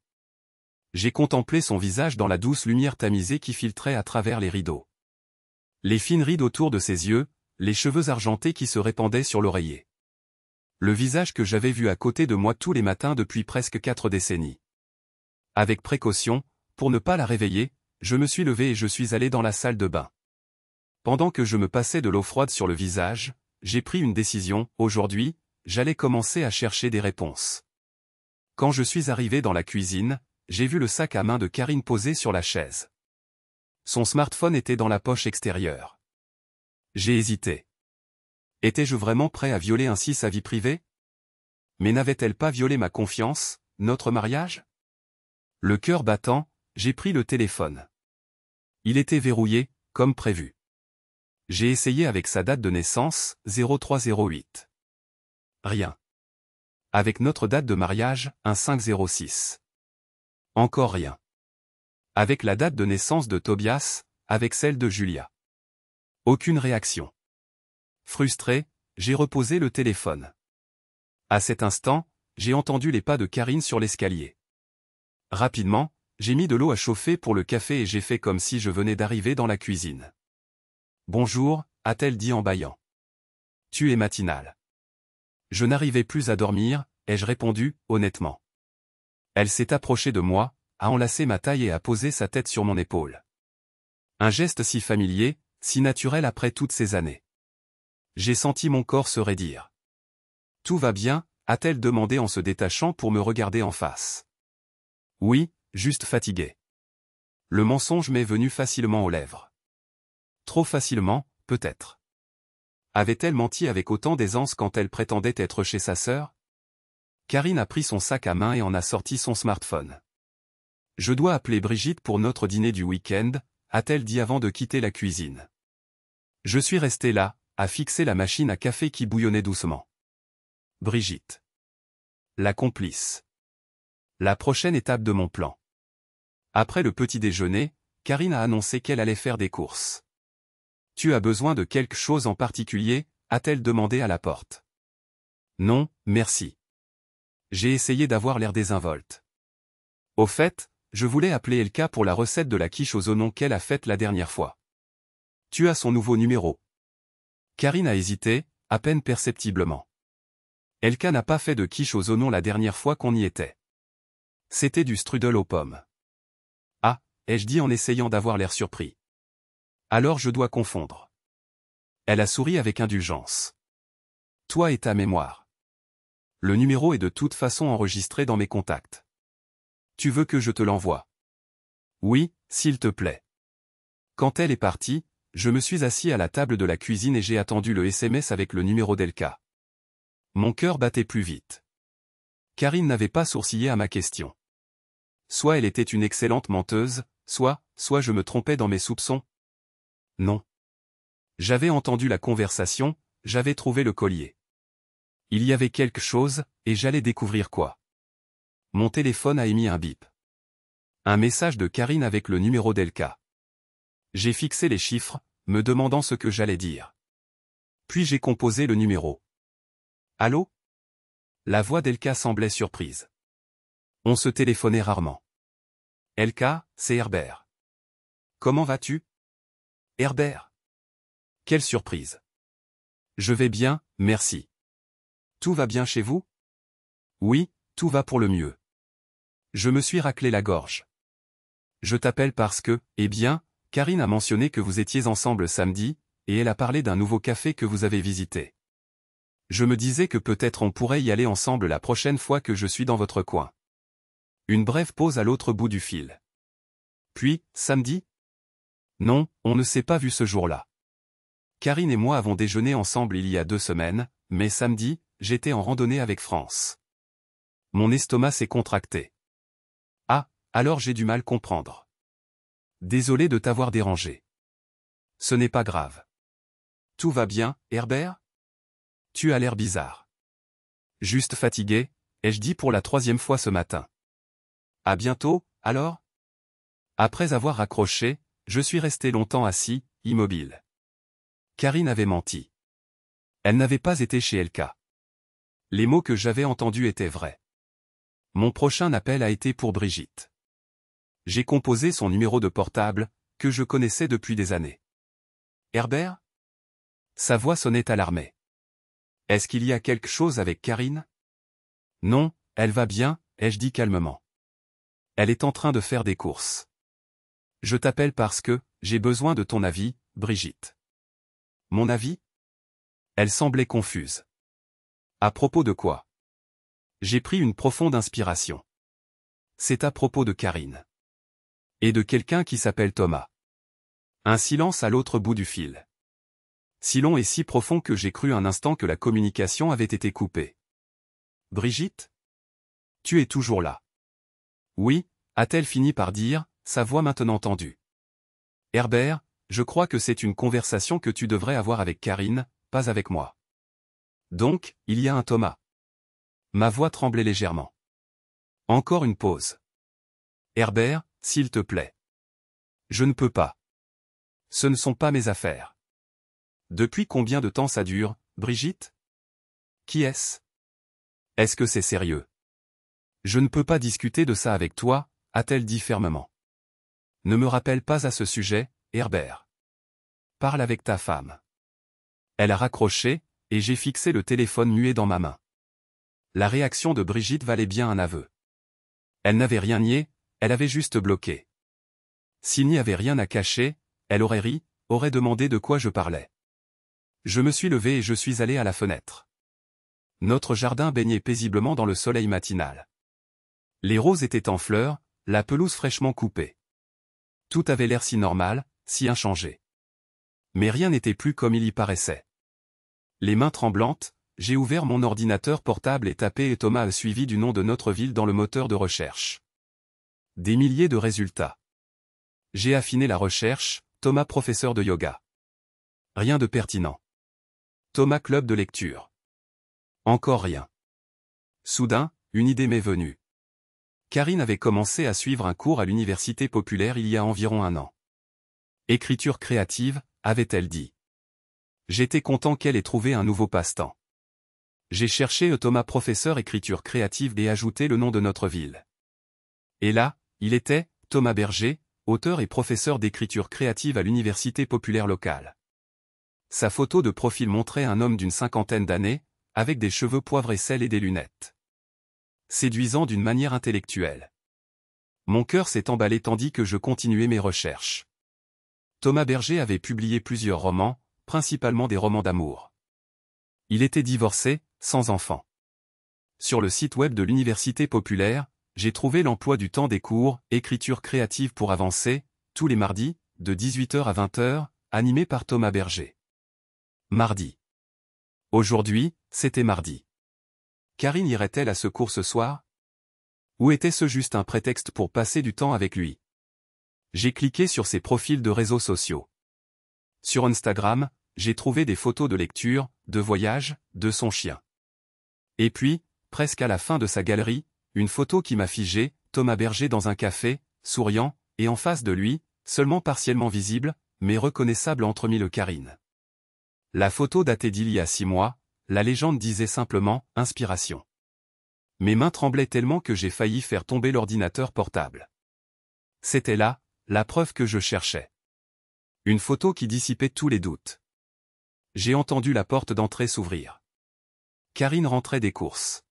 J'ai contemplé son visage dans la douce lumière tamisée qui filtrait à travers les rideaux. Les fines rides autour de ses yeux, les cheveux argentés qui se répandaient sur l'oreiller. Le visage que j'avais vu à côté de moi tous les matins depuis presque 4 décennies. Avec précaution, pour ne pas la réveiller, je me suis levé et je suis allé dans la salle de bain. Pendant que je me passais de l'eau froide sur le visage, j'ai pris une décision. Aujourd'hui, j'allais commencer à chercher des réponses. Quand je suis arrivé dans la cuisine, j'ai vu le sac à main de Karine posé sur la chaise. Son smartphone était dans la poche extérieure. J'ai hésité. Étais-je vraiment prêt à violer ainsi sa vie privée? Mais n'avait-elle pas violé ma confiance, notre mariage? Le cœur battant, j'ai pris le téléphone. Il était verrouillé, comme prévu. J'ai essayé avec sa date de naissance, 0308. Rien. Avec notre date de mariage, 1506. Encore rien. Avec la date de naissance de Tobias, avec celle de Julia. Aucune réaction. Frustré, j'ai reposé le téléphone. À cet instant, j'ai entendu les pas de Karine sur l'escalier. Rapidement, j'ai mis de l'eau à chauffer pour le café et j'ai fait comme si je venais d'arriver dans la cuisine. Bonjour, a-t-elle dit en bâillant. Tu es matinale. Je n'arrivais plus à dormir, ai-je répondu, honnêtement. Elle s'est approchée de moi, a enlacé ma taille et a posé sa tête sur mon épaule. Un geste si familier, si naturel après toutes ces années. J'ai senti mon corps se raidir. Tout va bien, a-t-elle demandé en se détachant pour me regarder en face. Oui, juste fatigué. Le mensonge m'est venu facilement aux lèvres. Trop facilement, peut-être. Avait-elle menti avec autant d'aisance quand elle prétendait être chez sa sœur? Karine a pris son sac à main et en a sorti son smartphone. Je dois appeler Brigitte pour notre dîner du week-end, a-t-elle dit avant de quitter la cuisine. Je suis resté là, à fixer la machine à café qui bouillonnait doucement. Brigitte. La complice. La prochaine étape de mon plan. Après le petit déjeuner, Karine a annoncé qu'elle allait faire des courses. Tu as besoin de quelque chose en particulier, a-t-elle demandé à la porte. Non, merci. J'ai essayé d'avoir l'air désinvolte. Au fait, je voulais appeler Elka pour la recette de la quiche aux oignons qu'elle a faite la dernière fois. Tu as son nouveau numéro. Karine a hésité, à peine perceptiblement. Elka n'a pas fait de quiche aux oignons la dernière fois qu'on y était. C'était du strudel aux pommes. Ah, ai-je dit en essayant d'avoir l'air surpris. Alors je dois confondre. Elle a souri avec indulgence. Toi et ta mémoire. Le numéro est de toute façon enregistré dans mes contacts. Tu veux que je te l'envoie? Oui, s'il te plaît. Quand elle est partie, je me suis assis à la table de la cuisine et j'ai attendu le SMS avec le numéro d'Elka. Mon cœur battait plus vite. Karine n'avait pas sourcillé à ma question. Soit elle était une excellente menteuse, soit je me trompais dans mes soupçons. Non. J'avais entendu la conversation, j'avais trouvé le collier. Il y avait quelque chose, et j'allais découvrir quoi. Mon téléphone a émis un bip. Un message de Karine avec le numéro d'Elka. J'ai fixé les chiffres, me demandant ce que j'allais dire. Puis j'ai composé le numéro. Allô? La voix d'Elka semblait surprise. On se téléphonait rarement. Elka, c'est Herbert. Comment vas-tu? Herbert. Quelle surprise. Je vais bien, merci. Tout va bien chez vous? Oui, tout va pour le mieux. Je me suis raclé la gorge. Je t'appelle parce que, eh bien, Karine a mentionné que vous étiez ensemble samedi, et elle a parlé d'un nouveau café que vous avez visité. Je me disais que peut-être on pourrait y aller ensemble la prochaine fois que je suis dans votre coin. Une brève pause à l'autre bout du fil. Puis, samedi? Non, on ne s'est pas vu ce jour-là. Karine et moi avons déjeuné ensemble il y a 2 semaines, mais samedi, j'étais en randonnée avec France. Mon estomac s'est contracté. Ah, alors j'ai du mal comprendre. Désolé de t'avoir dérangé. Ce n'est pas grave. Tout va bien, Herbert? Tu as l'air bizarre. Juste fatigué, ai-je dit pour la 3e fois ce matin. À bientôt, alors? Après avoir raccroché, je suis resté longtemps assis, immobile. Karine avait menti. Elle n'avait pas été chez Elka. Les mots que j'avais entendus étaient vrais. Mon prochain appel a été pour Brigitte. J'ai composé son numéro de portable, que je connaissais depuis des années. Herbert? Sa voix sonnait alarmée. Est-ce qu'il y a quelque chose avec Karine? Non, elle va bien, ai-je dit calmement. Elle est en train de faire des courses. Je t'appelle parce que, j'ai besoin de ton avis, Brigitte. Mon avis? Elle semblait confuse. À propos de quoi? J'ai pris une profonde inspiration. C'est à propos de Karine. Et de quelqu'un qui s'appelle Thomas. Un silence à l'autre bout du fil. Si long et si profond que j'ai cru un instant que la communication avait été coupée. Brigitte? Tu es toujours là. Oui, a-t-elle fini par dire, sa voix maintenant tendue. Herbert, je crois que c'est une conversation que tu devrais avoir avec Karine, pas avec moi. Donc, il y a un Thomas. Ma voix tremblait légèrement. Encore une pause. Herbert, s'il te plaît. Je ne peux pas. Ce ne sont pas mes affaires. Depuis combien de temps ça dure, Brigitte? Qui est-ce? Est-ce que c'est sérieux? Je ne peux pas discuter de ça avec toi, a-t-elle dit fermement. Ne me rappelle pas à ce sujet, Herbert. Parle avec ta femme. Elle a raccroché, et j'ai fixé le téléphone muet dans ma main. La réaction de Brigitte valait bien un aveu. Elle n'avait rien nié, elle avait juste bloqué. S'il n'y avait rien à cacher, elle aurait ri, aurait demandé de quoi je parlais. Je me suis levé et je suis allé à la fenêtre. Notre jardin baignait paisiblement dans le soleil matinal. Les roses étaient en fleurs, la pelouse fraîchement coupée. Tout avait l'air si normal, si inchangé. Mais rien n'était plus comme il y paraissait. Les mains tremblantes, j'ai ouvert mon ordinateur portable et tapé et Thomas a suivi du nom de notre ville dans le moteur de recherche. Des milliers de résultats. J'ai affiné la recherche, Thomas professeur de yoga. Rien de pertinent. Thomas club de lecture. Encore rien. Soudain, une idée m'est venue. Karine avait commencé à suivre un cours à l'université populaire il y a environ 1 an. Écriture créative, avait-elle dit. J'étais content qu'elle ait trouvé un nouveau passe-temps. J'ai cherché Thomas professeur écriture créative et ajouté le nom de notre ville. Et là, il était, Thomas Berger, auteur et professeur d'écriture créative à l'université populaire locale. Sa photo de profil montrait un homme d'une 50aine d'années, avec des cheveux poivre et sel et des lunettes. Séduisant d'une manière intellectuelle. Mon cœur s'est emballé tandis que je continuais mes recherches. Thomas Berger avait publié plusieurs romans, principalement des romans d'amour. Il était divorcé, sans enfant. Sur le site web de l'université populaire, j'ai trouvé l'emploi du temps des cours « Écriture créative pour avancer », tous les mardis, de 18h à 20h, animé par Thomas Berger. Mardi. Aujourd'hui, c'était mardi. Karine irait-elle à ce cours ce soir? Ou était-ce juste un prétexte pour passer du temps avec lui? J'ai cliqué sur ses profils de réseaux sociaux. Sur Instagram, j'ai trouvé des photos de lecture, de voyage, de son chien. Et puis, presque à la fin de sa galerie, une photo qui m'a figé, Thomas Berger dans un café, souriant, et en face de lui, seulement partiellement visible, mais reconnaissable entre mille Karine. La photo datait d'il y a 6 mois, la légende disait simplement « Inspiration ». Mes mains tremblaient tellement que j'ai failli faire tomber l'ordinateur portable. C'était là, la preuve que je cherchais. Une photo qui dissipait tous les doutes. J'ai entendu la porte d'entrée s'ouvrir. Karine rentrait des courses.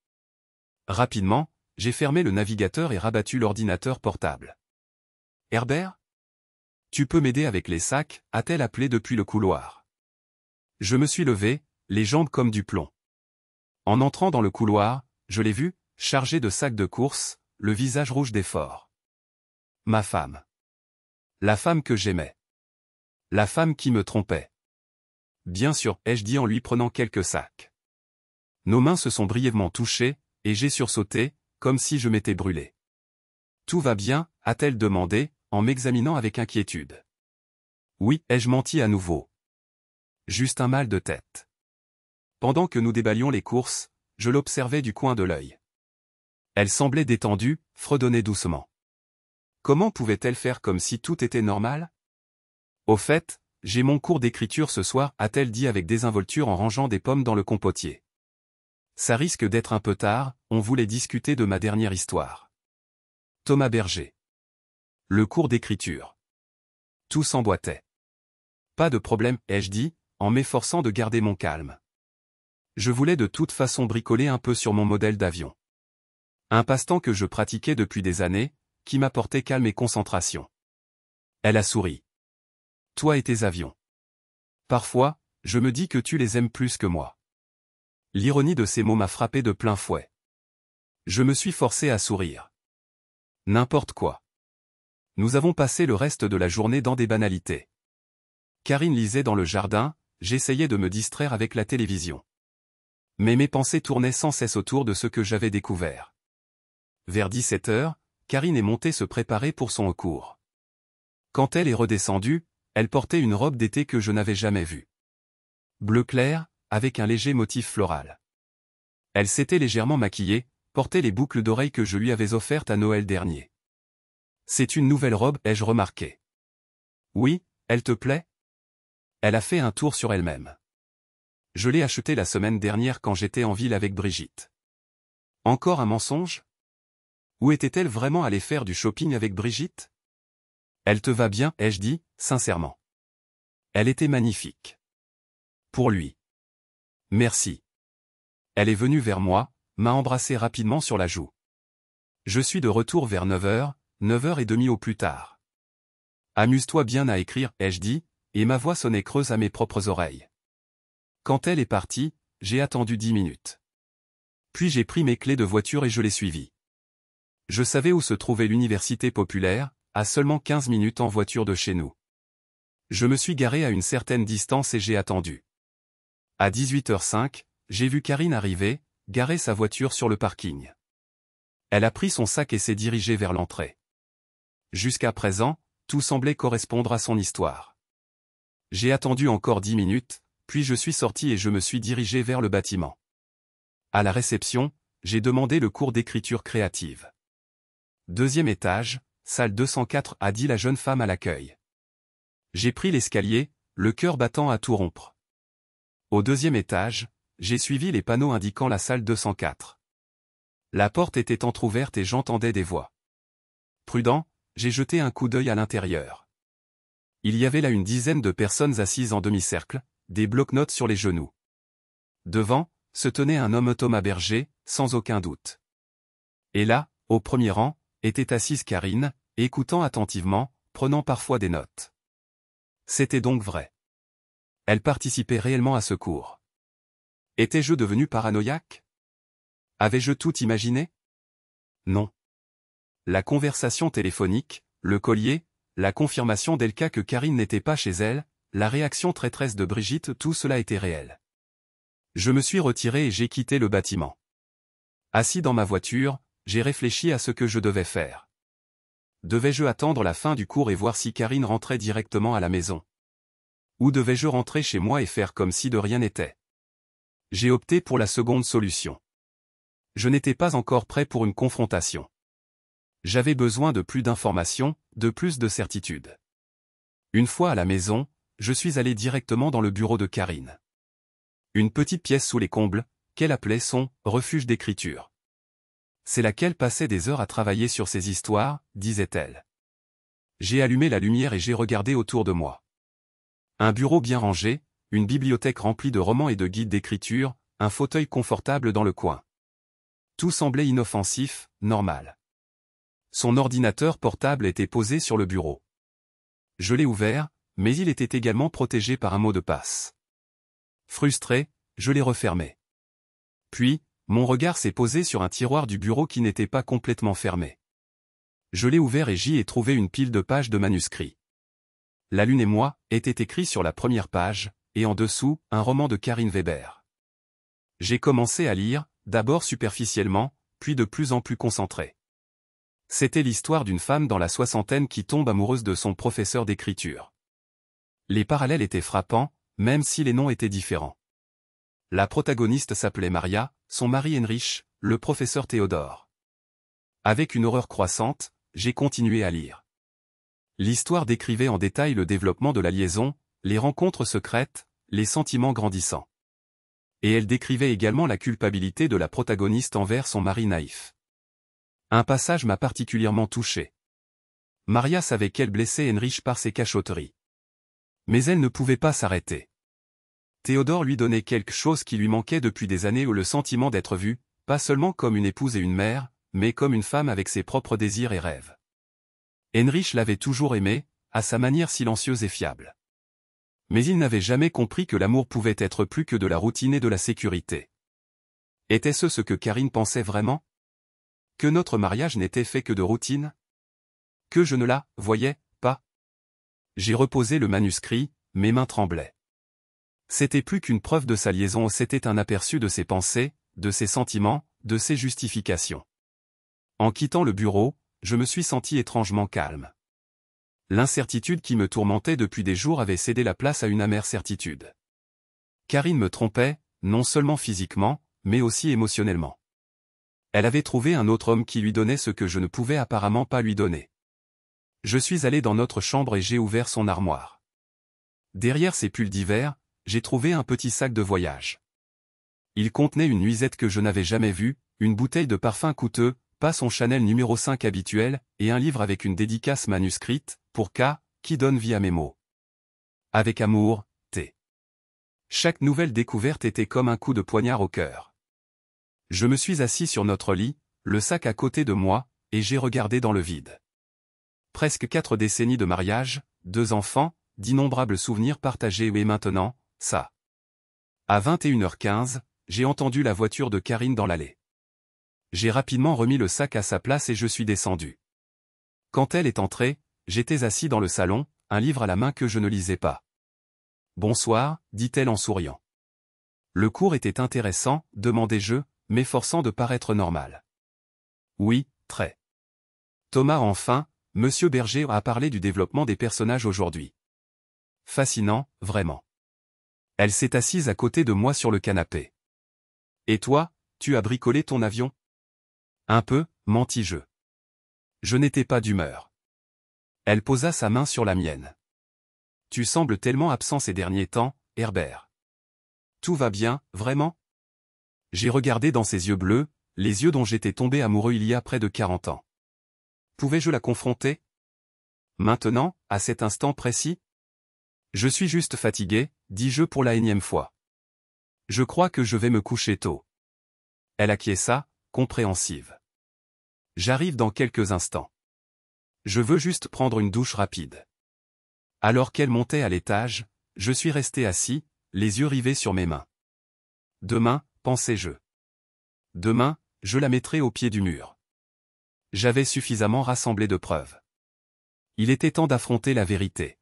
Rapidement, j'ai fermé le navigateur et rabattu l'ordinateur portable. Herbert? Tu peux m'aider avec les sacs, a-t-elle appelé depuis le couloir. Je me suis levé, les jambes comme du plomb. En entrant dans le couloir, je l'ai vue, chargée de sacs de course, le visage rouge d'effort. Ma femme. La femme que j'aimais. La femme qui me trompait. Bien sûr, ai-je dit en lui prenant quelques sacs. Nos mains se sont brièvement touchées, et j'ai sursauté, comme si je m'étais brûlé. Tout va bien, a-t-elle demandé, en m'examinant avec inquiétude. Oui, ai-je menti à nouveau. Juste un mal de tête. Pendant que nous déballions les courses, je l'observais du coin de l'œil. Elle semblait détendue, fredonnait doucement. Comment pouvait-elle faire comme si tout était normal? Au fait, j'ai mon cours d'écriture ce soir, a-t-elle dit avec désinvolture en rangeant des pommes dans le compotier. Ça risque d'être un peu tard, on voulait discuter de ma dernière histoire. Thomas Berger. Le cours d'écriture. Tout s'emboîtait. Pas de problème, ai-je dit, en m'efforçant de garder mon calme. Je voulais de toute façon bricoler un peu sur mon modèle d'avion. Un passe-temps que je pratiquais depuis des années, qui m'apportait calme et concentration. Elle a souri. Toi et tes avions. Parfois, je me dis que tu les aimes plus que moi. L'ironie de ces mots m'a frappé de plein fouet. Je me suis forcé à sourire. N'importe quoi. Nous avons passé le reste de la journée dans des banalités. Karine lisait dans le jardin, j'essayais de me distraire avec la télévision. Mais mes pensées tournaient sans cesse autour de ce que j'avais découvert. Vers 17 h, Karine est montée se préparer pour son cours. Quand elle est redescendue, elle portait une robe d'été que je n'avais jamais vue. Bleu clair, avec un léger motif floral. Elle s'était légèrement maquillée, portait les boucles d'oreilles que je lui avais offertes à Noël dernier. C'est une nouvelle robe, ai-je remarqué. Oui, elle te plaît? Elle a fait un tour sur elle-même. Je l'ai achetée la semaine dernière quand j'étais en ville avec Brigitte. Encore un mensonge? Où était-elle vraiment allée faire du shopping avec Brigitte? Elle te va bien, ai-je dit, sincèrement. Elle était magnifique. Pour lui. Merci. Elle est venue vers moi, m'a embrassé rapidement sur la joue. Je suis de retour vers 9 h, 9h30 au plus tard. Amuse-toi bien à écrire, ai-je dit, et ma voix sonnait creuse à mes propres oreilles. Quand elle est partie, j'ai attendu 10 minutes. Puis j'ai pris mes clés de voiture et je l'ai suivie. Je savais où se trouvait l'université populaire, à seulement 15 minutes en voiture de chez nous. Je me suis garé à une certaine distance et j'ai attendu. À 18h05, j'ai vu Karine arriver, garer sa voiture sur le parking. Elle a pris son sac et s'est dirigée vers l'entrée. Jusqu'à présent, tout semblait correspondre à son histoire. J'ai attendu encore 10 minutes, puis je suis sorti et je me suis dirigé vers le bâtiment. À la réception, j'ai demandé le cours d'écriture créative. 2e étage, salle 204, a dit la jeune femme à l'accueil. J'ai pris l'escalier, le cœur battant à tout rompre. Au 2e étage, j'ai suivi les panneaux indiquant la salle 204. La porte était entr'ouverte et j'entendais des voix. Prudent, j'ai jeté un coup d'œil à l'intérieur. Il y avait là une dizaine de personnes assises en demi-cercle, des blocs-notes sur les genoux. Devant, se tenait un homme Thomas Berger, sans aucun doute. Et là, au premier rang, était assise Karine, écoutant attentivement, prenant parfois des notes. C'était donc vrai. Elle participait réellement à ce cours. Étais-je devenu paranoïaque? Avais-je tout imaginé? Non. La conversation téléphonique, le collier, la confirmation d'Elka que Karine n'était pas chez elle, la réaction traîtresse de Brigitte, tout cela était réel. Je me suis retiré et j'ai quitté le bâtiment. Assis dans ma voiture, j'ai réfléchi à ce que je devais faire. Devais-je attendre la fin du cours et voir si Karine rentrait directement à la maison? Ou devais-je rentrer chez moi et faire comme si de rien n'était? J'ai opté pour la seconde solution. Je n'étais pas encore prêt pour une confrontation. J'avais besoin de plus d'informations, de plus de certitude. Une fois à la maison, je suis allé directement dans le bureau de Karine. Une petite pièce sous les combles, qu'elle appelait son « refuge d'écriture ». C'est là qu'elle passait des heures à travailler sur ses histoires, disait-elle. J'ai allumé la lumière et j'ai regardé autour de moi. Un bureau bien rangé, une bibliothèque remplie de romans et de guides d'écriture, un fauteuil confortable dans le coin. Tout semblait inoffensif, normal. Son ordinateur portable était posé sur le bureau. Je l'ai ouvert, mais il était également protégé par un mot de passe. Frustré, je l'ai refermé. Puis, mon regard s'est posé sur un tiroir du bureau qui n'était pas complètement fermé. Je l'ai ouvert et j'y ai trouvé une pile de pages de manuscrits. La Lune et moi était écrit sur la première page, et en dessous, un roman de Karin Weber. J'ai commencé à lire, d'abord superficiellement, puis de plus en plus concentré. C'était l'histoire d'une femme dans la soixantaine qui tombe amoureuse de son professeur d'écriture. Les parallèles étaient frappants, même si les noms étaient différents. La protagoniste s'appelait Maria, son mari Heinrich, le professeur Théodore. Avec une horreur croissante, j'ai continué à lire. L'histoire décrivait en détail le développement de la liaison, les rencontres secrètes, les sentiments grandissants. Et elle décrivait également la culpabilité de la protagoniste envers son mari naïf. Un passage m'a particulièrement touché. Maria savait qu'elle blessait Heinrich par ses cachotteries. Mais elle ne pouvait pas s'arrêter. Théodore lui donnait quelque chose qui lui manquait depuis des années, le sentiment d'être vue, pas seulement comme une épouse et une mère, mais comme une femme avec ses propres désirs et rêves. Heinrich l'avait toujours aimée, à sa manière silencieuse et fiable. Mais il n'avait jamais compris que l'amour pouvait être plus que de la routine et de la sécurité. Était-ce ce que Karin pensait vraiment? Que notre mariage n'était fait que de routine? Que je ne la voyais pas? J'ai reposé le manuscrit, mes mains tremblaient. C'était plus qu'une preuve de sa liaison, c'était un aperçu de ses pensées, de ses sentiments, de ses justifications. En quittant le bureau, je me suis senti étrangement calme. L'incertitude qui me tourmentait depuis des jours avait cédé la place à une amère certitude. Karin me trompait, non seulement physiquement, mais aussi émotionnellement. Elle avait trouvé un autre homme qui lui donnait ce que je ne pouvais apparemment pas lui donner. Je suis allé dans notre chambre et j'ai ouvert son armoire. Derrière ses pulls d'hiver, j'ai trouvé un petit sac de voyage. Il contenait une nuisette que je n'avais jamais vue, une bouteille de parfum coûteux, pas son Chanel numéro 5 habituel, et un livre avec une dédicace manuscrite, pour K, qui donne vie à mes mots. Avec amour, T. Chaque nouvelle découverte était comme un coup de poignard au cœur. Je me suis assis sur notre lit, le sac à côté de moi, et j'ai regardé dans le vide. Presque 4 décennies de mariage, 2 enfants, d'innombrables souvenirs partagés et maintenant, ça. À 21h15, j'ai entendu la voiture de Karin dans l'allée. J'ai rapidement remis le sac à sa place et je suis descendu. Quand elle est entrée, j'étais assis dans le salon, un livre à la main que je ne lisais pas. « Bonsoir », dit-elle en souriant. Le cours était intéressant, demandai-je, m'efforçant de paraître normal. Oui, très. Thomas enfin, Monsieur Berger a parlé du développement des personnages aujourd'hui. Fascinant, vraiment. Elle s'est assise à côté de moi sur le canapé. Et toi, tu as bricolé ton avion? Un peu, mentis-je. Je n'étais pas d'humeur. Elle posa sa main sur la mienne. Tu sembles tellement absent ces derniers temps, Herbert. Tout va bien, vraiment? J'ai regardé dans ses yeux bleus, les yeux dont j'étais tombé amoureux il y a près de 40 ans. Pouvais-je la confronter? Maintenant, à cet instant précis? Je suis juste fatigué, dis-je pour la énième fois. Je crois que je vais me coucher tôt. Elle acquiesça, compréhensive. J'arrive dans quelques instants. Je veux juste prendre une douche rapide. Alors qu'elle montait à l'étage, je suis resté assis, les yeux rivés sur mes mains. Demain, pensais-je. Demain, je la mettrai au pied du mur. J'avais suffisamment rassemblé de preuves. Il était temps d'affronter la vérité.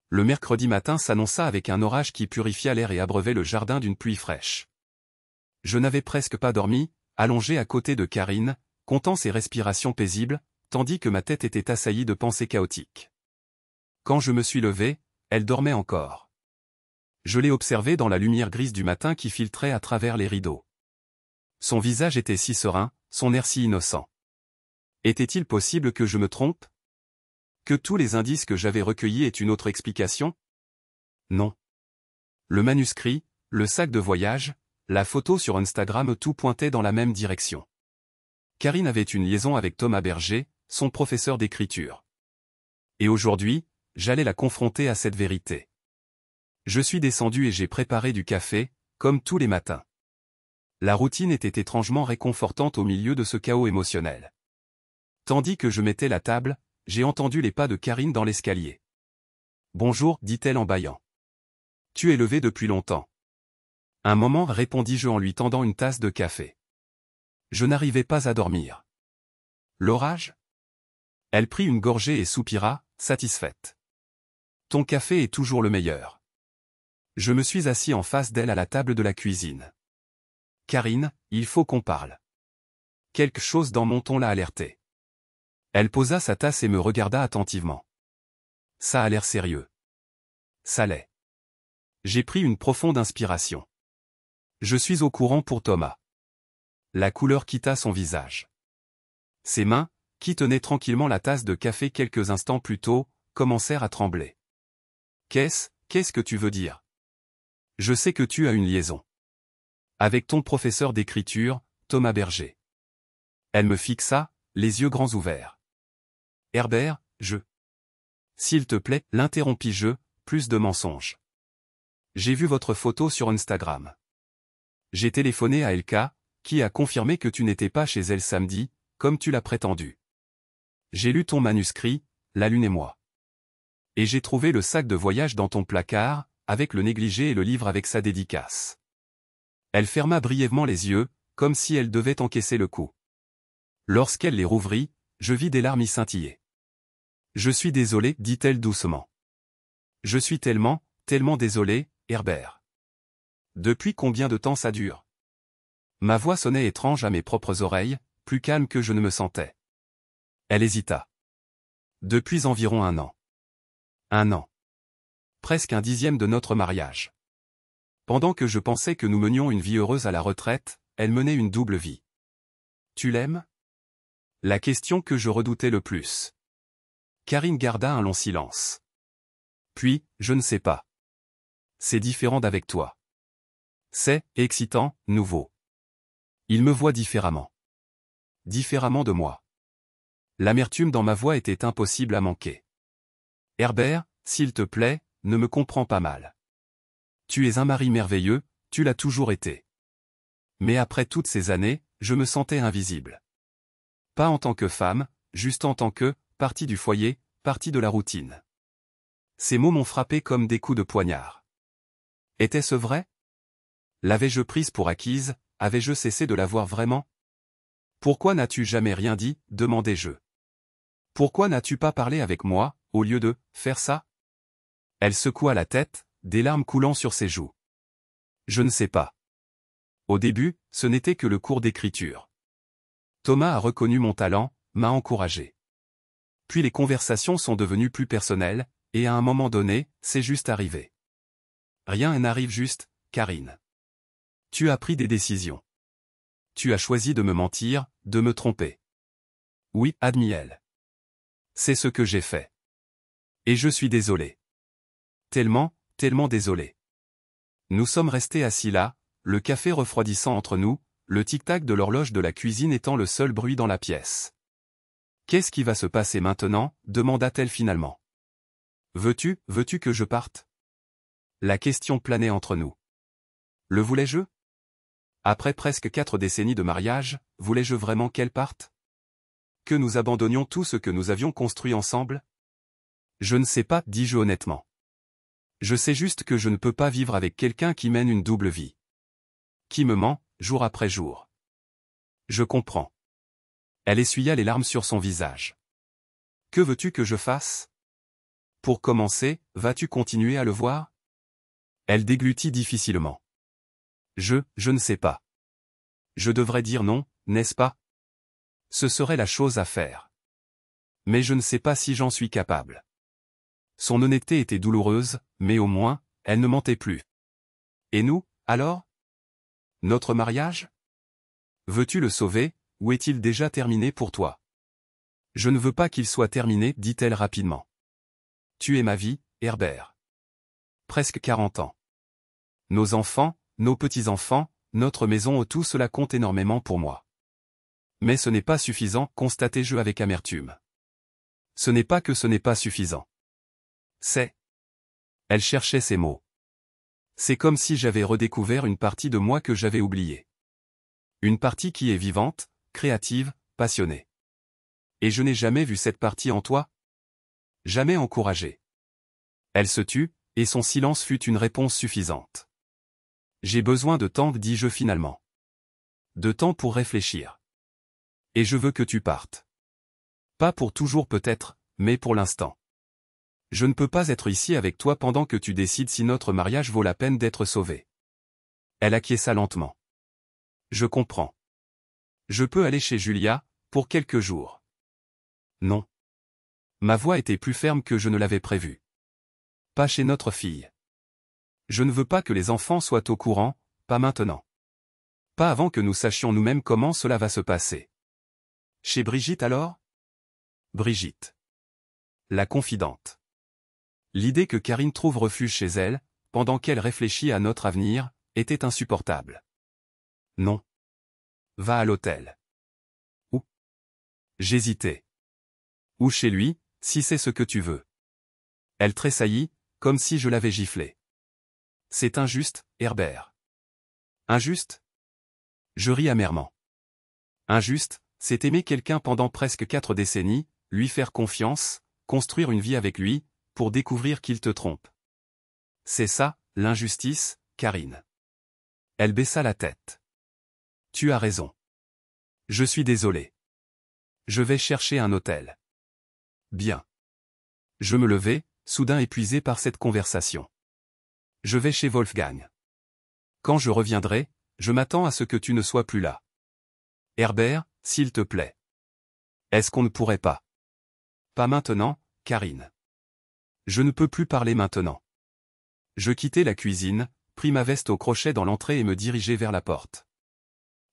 Le mercredi matin s'annonça avec un orage qui purifia l'air et abreuvait le jardin d'une pluie fraîche. Je n'avais presque pas dormi, allongé à côté de Karin, comptant ses respirations paisibles, tandis que ma tête était assaillie de pensées chaotiques. Quand je me suis levé, elle dormait encore. Je l'ai observée dans la lumière grise du matin qui filtrait à travers les rideaux. Son visage était si serein, son air si innocent. Était-il possible que je me trompe? Que tous les indices que j'avais recueillis aient une autre explication? Non. Le manuscrit, le sac de voyage, la photo sur Instagram, tout pointait dans la même direction. Karin avait une liaison avec Thomas Berger, son professeur d'écriture. Et aujourd'hui, j'allais la confronter à cette vérité. Je suis descendu et j'ai préparé du café, comme tous les matins. La routine était étrangement réconfortante au milieu de ce chaos émotionnel. Tandis que je mettais la table, j'ai entendu les pas de Karin dans l'escalier. Bonjour, dit-elle en bâillant. Tu es levé depuis longtemps. Un moment, répondis-je en lui tendant une tasse de café. Je n'arrivais pas à dormir. L'orage? Elle prit une gorgée et soupira, satisfaite. Ton café est toujours le meilleur. Je me suis assis en face d'elle à la table de la cuisine. Karine, il faut qu'on parle. Quelque chose dans mon ton l'a alertée. Elle posa sa tasse et me regarda attentivement. Ça a l'air sérieux. Ça l'est. J'ai pris une profonde inspiration. Je suis au courant pour Thomas. La couleur quitta son visage. Ses mains, qui tenaient tranquillement la tasse de café quelques instants plus tôt, commencèrent à trembler. Qu'est-ce que tu veux dire? Je sais que tu as une liaison. Avec ton professeur d'écriture, Thomas Berger. Elle me fixa, les yeux grands ouverts. Herbert, S'il te plaît, l'interrompis-je, plus de mensonges. J'ai vu votre photo sur Instagram. J'ai téléphoné à Elka, qui a confirmé que tu n'étais pas chez elle samedi, comme tu l'as prétendu. J'ai lu ton manuscrit, La Lune et moi. Et j'ai trouvé le sac de voyage dans ton placard, avec le négligé et le livre avec sa dédicace. Elle ferma brièvement les yeux, comme si elle devait encaisser le coup. Lorsqu'elle les rouvrit, je vis des larmes y scintiller. Je suis désolé, dit-elle doucement. Je suis tellement désolé, Herbert. Depuis combien de temps ça dure? Ma voix sonnait étrange à mes propres oreilles, plus calme que je ne me sentais. Elle hésita. Depuis environ 1 an. 1 an. Presque 1/10 de notre mariage. Pendant que je pensais que nous menions une vie heureuse à la retraite, elle menait une double vie. Tu l'aimes? La question que je redoutais le plus. Karine garda un long silence. Puis, je ne sais pas. C'est différent d'avec toi. C'est excitant, nouveau. Il me voit différemment. Différemment de moi. L'amertume dans ma voix était impossible à manquer. Herbert, s'il te plaît, ne me comprends pas mal. Tu es un mari merveilleux, tu l'as toujours été. Mais après toutes ces années, je me sentais invisible. Pas en tant que femme, juste en tant que partie du foyer, partie de la routine. Ces mots m'ont frappé comme des coups de poignard. Était-ce vrai? L'avais-je prise pour acquise, avais-je cessé de la voir vraiment? Pourquoi n'as-tu jamais rien dit, demandai-je. Pourquoi n'as-tu pas parlé avec moi, au lieu de faire ça? Elle secoua la tête, des larmes coulant sur ses joues. Je ne sais pas. Au début, ce n'était que le cours d'écriture. Thomas a reconnu mon talent, m'a encouragé. Puis les conversations sont devenues plus personnelles, et à un moment donné, c'est juste arrivé. Rien n'arrive juste, Karine. Tu as pris des décisions. Tu as choisi de me mentir, de me tromper. Oui, admis-elle. C'est ce que j'ai fait. Et je suis désolé. Tellement désolé. Nous sommes restés assis là, le café refroidissant entre nous, le tic-tac de l'horloge de la cuisine étant le seul bruit dans la pièce. Qu'est-ce qui va se passer maintenant? Demanda-t-elle finalement. Veux-tu que je parte? La question planait entre nous. Le voulais-je? Après presque 4 décennies de mariage, voulais-je vraiment qu'elle parte? Que nous abandonnions tout ce que nous avions construit ensemble? Je ne sais pas, dis-je honnêtement. Je sais juste que je ne peux pas vivre avec quelqu'un qui mène une double vie. Qui me ment, jour après jour. Je comprends. Elle essuya les larmes sur son visage. Que veux-tu que je fasse? Pour commencer, vas-tu continuer à le voir? Elle déglutit difficilement. Je ne sais pas. Je devrais dire non, n'est-ce pas? Ce serait la chose à faire. Mais je ne sais pas si j'en suis capable. Son honnêteté était douloureuse, mais au moins, elle ne mentait plus. Et nous, alors? Notre mariage? Veux-tu le sauver, ou est-il déjà terminé pour toi? Je ne veux pas qu'il soit terminé, dit-elle rapidement. Tu es ma vie, Herbert. Presque 40 ans. Nos enfants, nos petits-enfants, notre maison, tout cela compte énormément pour moi. Mais ce n'est pas suffisant, constatai-je avec amertume. Ce n'est pas que ce n'est pas suffisant. C'est. Elle cherchait ses mots. C'est comme si j'avais redécouvert une partie de moi que j'avais oubliée. Une partie qui est vivante, créative, passionnée. Et je n'ai jamais vu cette partie en toi? Jamais encouragée. Elle se tut, et son silence fut une réponse suffisante. J'ai besoin de temps, dis-je finalement. De temps pour réfléchir. Et je veux que tu partes. Pas pour toujours peut-être, mais pour l'instant. Je ne peux pas être ici avec toi pendant que tu décides si notre mariage vaut la peine d'être sauvé. Elle acquiesça lentement. Je comprends. Je peux aller chez Julia, pour quelques jours. Non. Ma voix était plus ferme que je ne l'avais prévu. Pas chez notre fille. Je ne veux pas que les enfants soient au courant, pas maintenant. Pas avant que nous sachions nous-mêmes comment cela va se passer. Chez Brigitte alors? Brigitte. La confidente. L'idée que Karine trouve refuge chez elle, pendant qu'elle réfléchit à notre avenir, était insupportable. Non. Va à l'hôtel. Où? J'hésitais. Ou chez lui, si c'est ce que tu veux. Elle tressaillit, comme si je l'avais giflé. C'est injuste, Herbert. Injuste? Je ris amèrement. Injuste, c'est aimer quelqu'un pendant presque 4 décennies, lui faire confiance, construire une vie avec lui, pour découvrir qu'il te trompe. C'est ça, l'injustice, Karine. Elle baissa la tête. Tu as raison. Je suis désolé. Je vais chercher un hôtel. Bien. Je me levai, soudain épuisé par cette conversation. Je vais chez Wolfgang. Quand je reviendrai, je m'attends à ce que tu ne sois plus là. Herbert, s'il te plaît. Est-ce qu'on ne pourrait pas? Pas maintenant, Karine. Je ne peux plus parler maintenant. Je quittai la cuisine, pris ma veste au crochet dans l'entrée et me dirigeai vers la porte.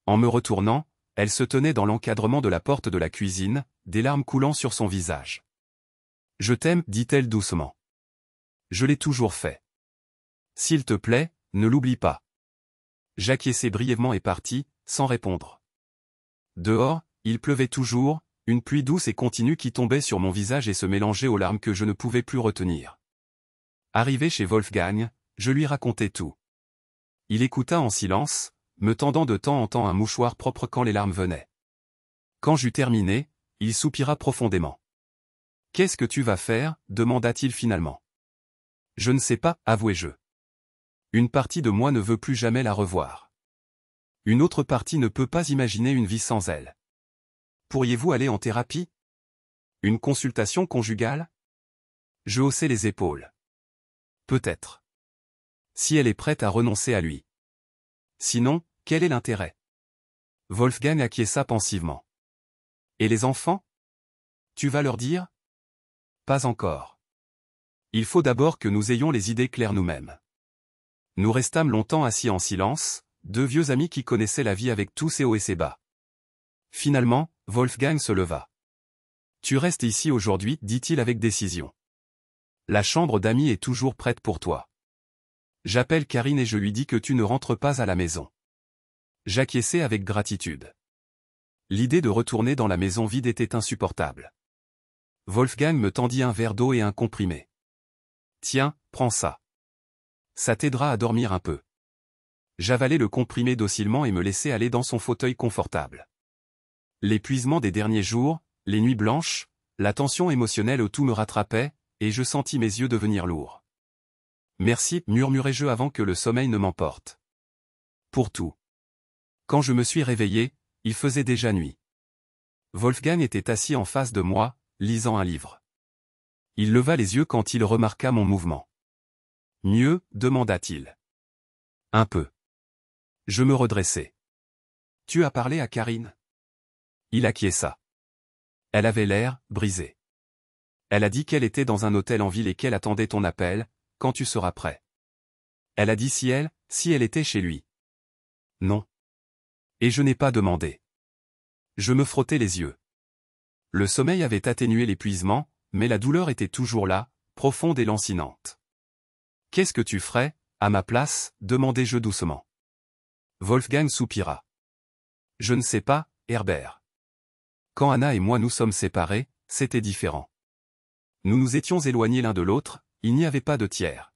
En me retournant, elle se tenait dans l'encadrement de la porte de la cuisine, des larmes coulant sur son visage. Je t'aime, dit-elle doucement. Je l'ai toujours fait. S'il te plaît, ne l'oublie pas. J'acquiesçai brièvement et partis, sans répondre. Dehors, il pleuvait toujours, une pluie douce et continue qui tombait sur mon visage et se mélangeait aux larmes que je ne pouvais plus retenir. Arrivé chez Wolfgang, je lui racontai tout. Il écouta en silence, me tendant de temps en temps un mouchoir propre quand les larmes venaient. Quand j'eus terminé, il soupira profondément. « Qu'est-ce que tu vas faire » demanda-t-il finalement. « Je ne sais pas, avouai-je. Une partie de moi ne veut plus jamais la revoir. Une autre partie ne peut pas imaginer une vie sans elle. Pourriez-vous aller en thérapie? Une consultation conjugale? » Je haussai les épaules. Peut-être. Si elle est prête à renoncer à lui. Sinon, quel est l'intérêt? Wolfgang acquiesça pensivement. Et les enfants? Tu vas leur dire? Pas encore. Il faut d'abord que nous ayons les idées claires nous-mêmes. Nous restâmes longtemps assis en silence, deux vieux amis qui connaissaient la vie avec tous ses hauts et ses bas. Finalement, Wolfgang se leva. Tu restes ici aujourd'hui, dit-il avec décision. La chambre d'amis est toujours prête pour toi. J'appelle Karine et je lui dis que tu ne rentres pas à la maison. J'acquiesçai avec gratitude. L'idée de retourner dans la maison vide était insupportable. Wolfgang me tendit un verre d'eau et un comprimé. Tiens, prends ça. Ça t'aidera à dormir un peu. J'avalai le comprimé docilement et me laissai aller dans son fauteuil confortable. L'épuisement des derniers jours, les nuits blanches, la tension émotionnelle au tout me rattrapait, et je sentis mes yeux devenir lourds. Merci, murmurai-je avant que le sommeil ne m'emporte. Pour tout. Quand je me suis réveillé, il faisait déjà nuit. Wolfgang était assis en face de moi, lisant un livre. Il leva les yeux quand il remarqua mon mouvement. Mieux, demanda-t-il. Un peu. Je me redressai. Tu as parlé à Karine? Il acquiesça. Elle avait l'air brisée. Elle a dit qu'elle était dans un hôtel en ville et qu'elle attendait ton appel, quand tu seras prêt. Elle a dit si elle était chez lui. Non. Et je n'ai pas demandé. Je me frottais les yeux. Le sommeil avait atténué l'épuisement, mais la douleur était toujours là, profonde et lancinante. Qu'est-ce que tu ferais, à ma place, demandai-je doucement. Wolfgang soupira. Je ne sais pas, Herbert. Quand Anna et moi nous sommes séparés, c'était différent. Nous nous étions éloignés l'un de l'autre, il n'y avait pas de tiers.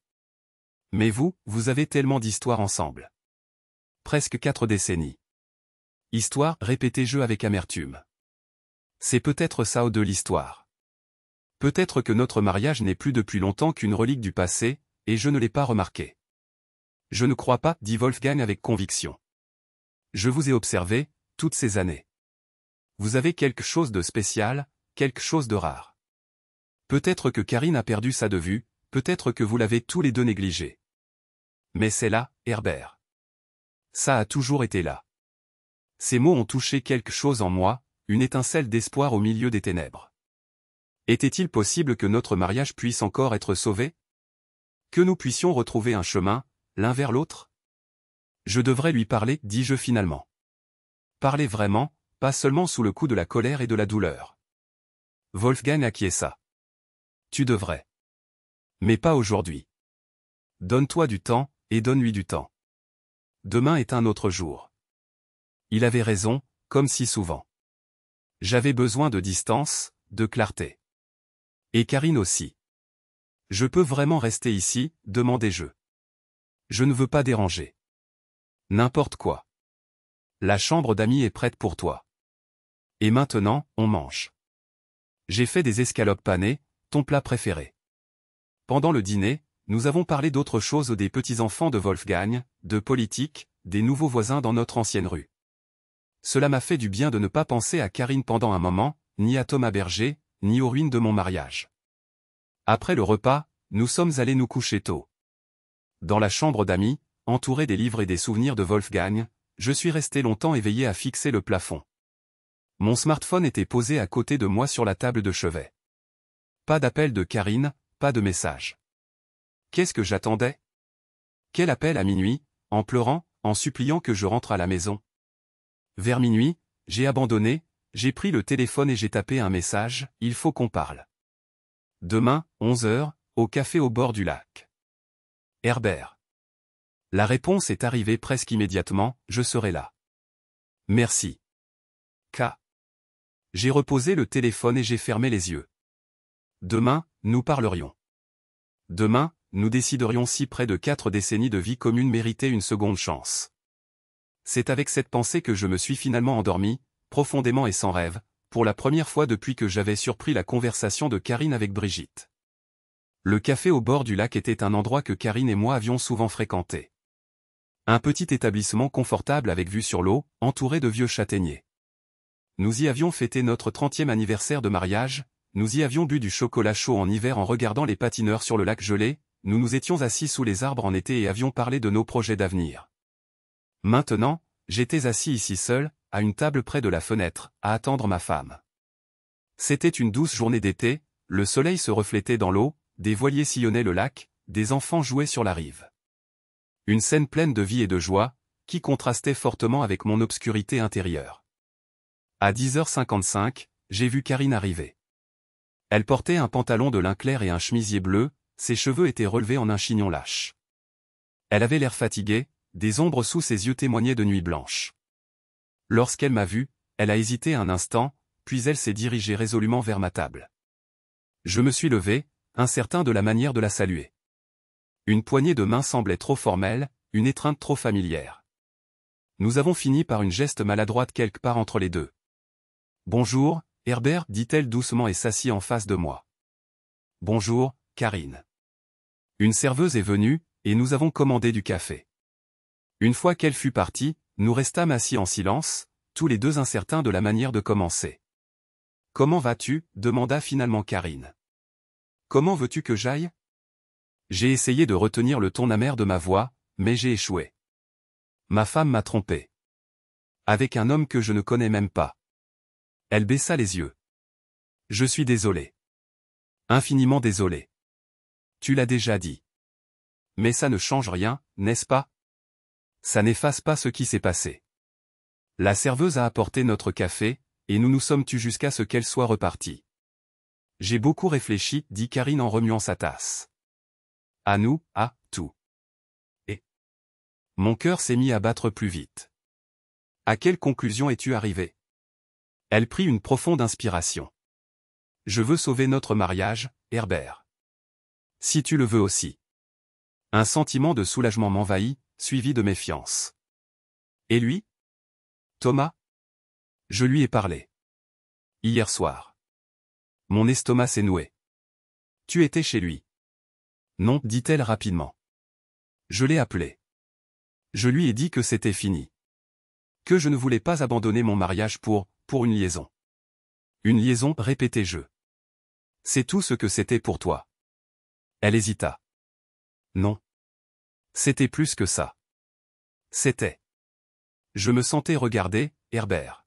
Mais vous avez tellement d'histoires ensemble. Presque 4 décennies. Histoire, répétai-je avec amertume. C'est peut-être ça de l'histoire. Peut-être que notre mariage n'est plus depuis longtemps qu'une relique du passé, et je ne l'ai pas remarqué. Je ne crois pas, dit Wolfgang avec conviction. Je vous ai observé, toutes ces années. Vous avez quelque chose de spécial, quelque chose de rare. Peut-être que Karine a perdu ça de vue, peut-être que vous l'avez tous les deux négligé. Mais c'est là, Herbert. Ça a toujours été là. Ces mots ont touché quelque chose en moi, une étincelle d'espoir au milieu des ténèbres. Était-il possible que notre mariage puisse encore être sauvé? Que nous puissions retrouver un chemin, l'un vers l'autre? Je devrais lui parler, dis-je finalement. Parler vraiment, pas seulement sous le coup de la colère et de la douleur. Wolfgang acquiesça. Tu devrais. Mais pas aujourd'hui. Donne-toi du temps, et donne-lui du temps. Demain est un autre jour. Il avait raison, comme si souvent. J'avais besoin de distance, de clarté. Et Karine aussi. Je peux vraiment rester ici, demandai-je. Je ne veux pas déranger. N'importe quoi. La chambre d'amis est prête pour toi. Et maintenant, on mange. J'ai fait des escalopes panées, ton plat préféré. Pendant le dîner, nous avons parlé d'autre chose, des petits-enfants de Wolfgang, de politique, des nouveaux voisins dans notre ancienne rue. Cela m'a fait du bien de ne pas penser à Karine pendant un moment, ni à Thomas Berger, ni aux ruines de mon mariage. Après le repas, nous sommes allés nous coucher tôt. Dans la chambre d'amis, entouré des livres et des souvenirs de Wolfgang, je suis resté longtemps éveillé à fixer le plafond. Mon smartphone était posé à côté de moi sur la table de chevet. Pas d'appel de Karine, pas de message. Qu'est-ce que j'attendais? Quel appel à minuit, en pleurant, en suppliant que je rentre à la maison? Vers minuit, j'ai abandonné, j'ai pris le téléphone et j'ai tapé un message, il faut qu'on parle. Demain, 11 h, au café au bord du lac. Herbert. La réponse est arrivée presque immédiatement, je serai là. Merci. K. J'ai reposé le téléphone et j'ai fermé les yeux. Demain, nous parlerions. Demain, nous déciderions si près de 4 décennies de vie commune méritaient une seconde chance. C'est avec cette pensée que je me suis finalement endormi, profondément et sans rêve, pour la première fois depuis que j'avais surpris la conversation de Karine avec Brigitte. Le café au bord du lac était un endroit que Karine et moi avions souvent fréquenté. Un petit établissement confortable avec vue sur l'eau, entouré de vieux châtaigniers. Nous y avions fêté notre 30e anniversaire de mariage, nous y avions bu du chocolat chaud en hiver en regardant les patineurs sur le lac gelé, nous nous étions assis sous les arbres en été et avions parlé de nos projets d'avenir. Maintenant, j'étais assis ici seul, à une table près de la fenêtre, à attendre ma femme. C'était une douce journée d'été, le soleil se reflétait dans l'eau, des voiliers sillonnaient le lac, des enfants jouaient sur la rive. Une scène pleine de vie et de joie, qui contrastait fortement avec mon obscurité intérieure. À 10h55, j'ai vu Karine arriver. Elle portait un pantalon de lin clair et un chemisier bleu, ses cheveux étaient relevés en un chignon lâche. Elle avait l'air fatiguée, des ombres sous ses yeux témoignaient de nuit blanche. Lorsqu'elle m'a vu, elle a hésité un instant, puis elle s'est dirigée résolument vers ma table. Je me suis levé, incertain de la manière de la saluer. Une poignée de main semblait trop formelle, une étreinte trop familière. Nous avons fini par une geste maladroite quelque part entre les deux. « Bonjour, Herbert, dit-elle doucement et s'assit en face de moi. « Bonjour, Karine. » Une serveuse est venue, et nous avons commandé du café. Une fois qu'elle fut partie, nous restâmes assis en silence, tous les deux incertains de la manière de commencer. « Comment vas-tu » demanda finalement Karine. « Comment veux-tu que j'aille » J'ai essayé de retenir le ton amer de ma voix, mais j'ai échoué. Ma femme m'a trompé. Avec un homme que je ne connais même pas. Elle baissa les yeux. Je suis désolé. Infiniment désolé. Tu l'as déjà dit. Mais ça ne change rien, n'est-ce pas? Ça n'efface pas ce qui s'est passé. La serveuse a apporté notre café, et nous nous sommes tus jusqu'à ce qu'elle soit repartie. J'ai beaucoup réfléchi, dit Karine en remuant sa tasse. À nous, à tout. Et mon cœur s'est mis à battre plus vite. À quelle conclusion es-tu arrivé? Elle prit une profonde inspiration. Je veux sauver notre mariage, Herbert. Si tu le veux aussi. Un sentiment de soulagement m'envahit, suivi de méfiance. Et lui? Thomas? Je lui ai parlé. Hier soir. Mon estomac s'est noué. Tu étais chez lui. Non, dit-elle rapidement. Je l'ai appelé. Je lui ai dit que c'était fini. Que je ne voulais pas abandonner mon mariage pour une liaison. Une liaison, répétai-je. C'est tout ce que c'était pour toi. Elle hésita. Non. C'était plus que ça. C'était. Je me sentais regardé, Herbert.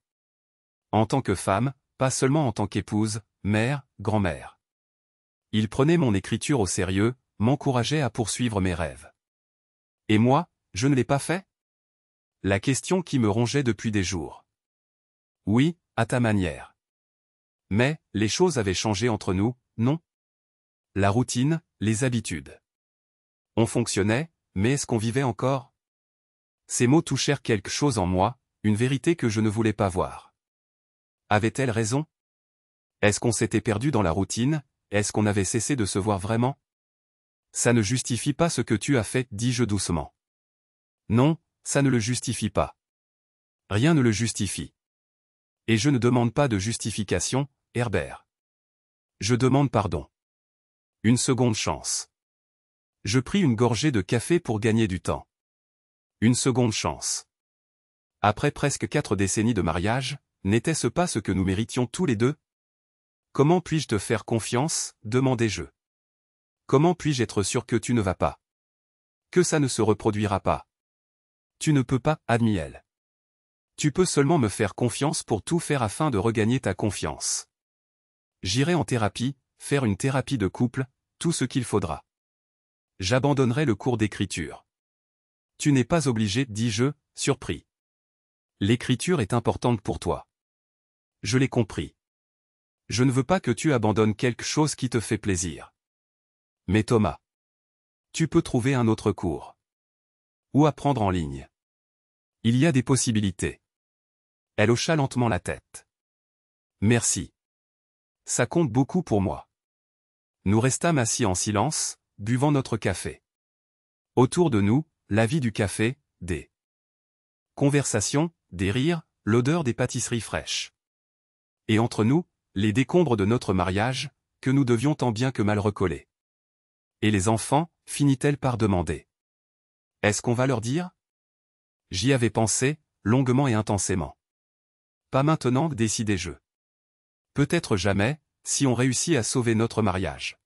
En tant que femme, pas seulement en tant qu'épouse, mère, grand-mère. Il prenait mon écriture au sérieux, m'encourageait à poursuivre mes rêves. Et moi, je ne l'ai pas fait? La question qui me rongeait depuis des jours. Oui, à ta manière. Mais, les choses avaient changé entre nous, non? La routine, les habitudes. On fonctionnait, mais est-ce qu'on vivait encore? Ces mots touchèrent quelque chose en moi, une vérité que je ne voulais pas voir. Avait-elle raison? Est-ce qu'on s'était perdu dans la routine? Est-ce qu'on avait cessé de se voir vraiment? Ça ne justifie pas ce que tu as fait, dis-je doucement. Non, ça ne le justifie pas. Rien ne le justifie. Et je ne demande pas de justification, Herbert. Je demande pardon. Une seconde chance. Je pris une gorgée de café pour gagner du temps. Une seconde chance. Après presque 4 décennies de mariage, n'était-ce pas ce que nous méritions tous les deux? Comment puis-je te faire confiance, demandai-je. Comment puis-je être sûr que tu ne vas pas? Que ça ne se reproduira pas? Tu ne peux pas, admit-elle. Tu peux seulement me faire confiance pour tout faire afin de regagner ta confiance. J'irai en thérapie, faire une thérapie de couple, tout ce qu'il faudra. J'abandonnerai le cours d'écriture. Tu n'es pas obligé, dis-je, surpris. L'écriture est importante pour toi. Je l'ai compris. Je ne veux pas que tu abandonnes quelque chose qui te fait plaisir. Mais Thomas, tu peux trouver un autre cours. Ou apprendre en ligne. Il y a des possibilités. Elle hocha lentement la tête. Merci. Ça compte beaucoup pour moi. Nous restâmes assis en silence, buvant notre café. Autour de nous, la vie du café, des conversations, des rires, l'odeur des pâtisseries fraîches. Et entre nous, les décombres de notre mariage, que nous devions tant bien que mal recoller. Et les enfants, finit-elle par demander. Est-ce qu'on va leur dire? J'y avais pensé, longuement et intensément. Pas maintenant, décidai-je. Peut-être jamais, si on réussit à sauver notre mariage.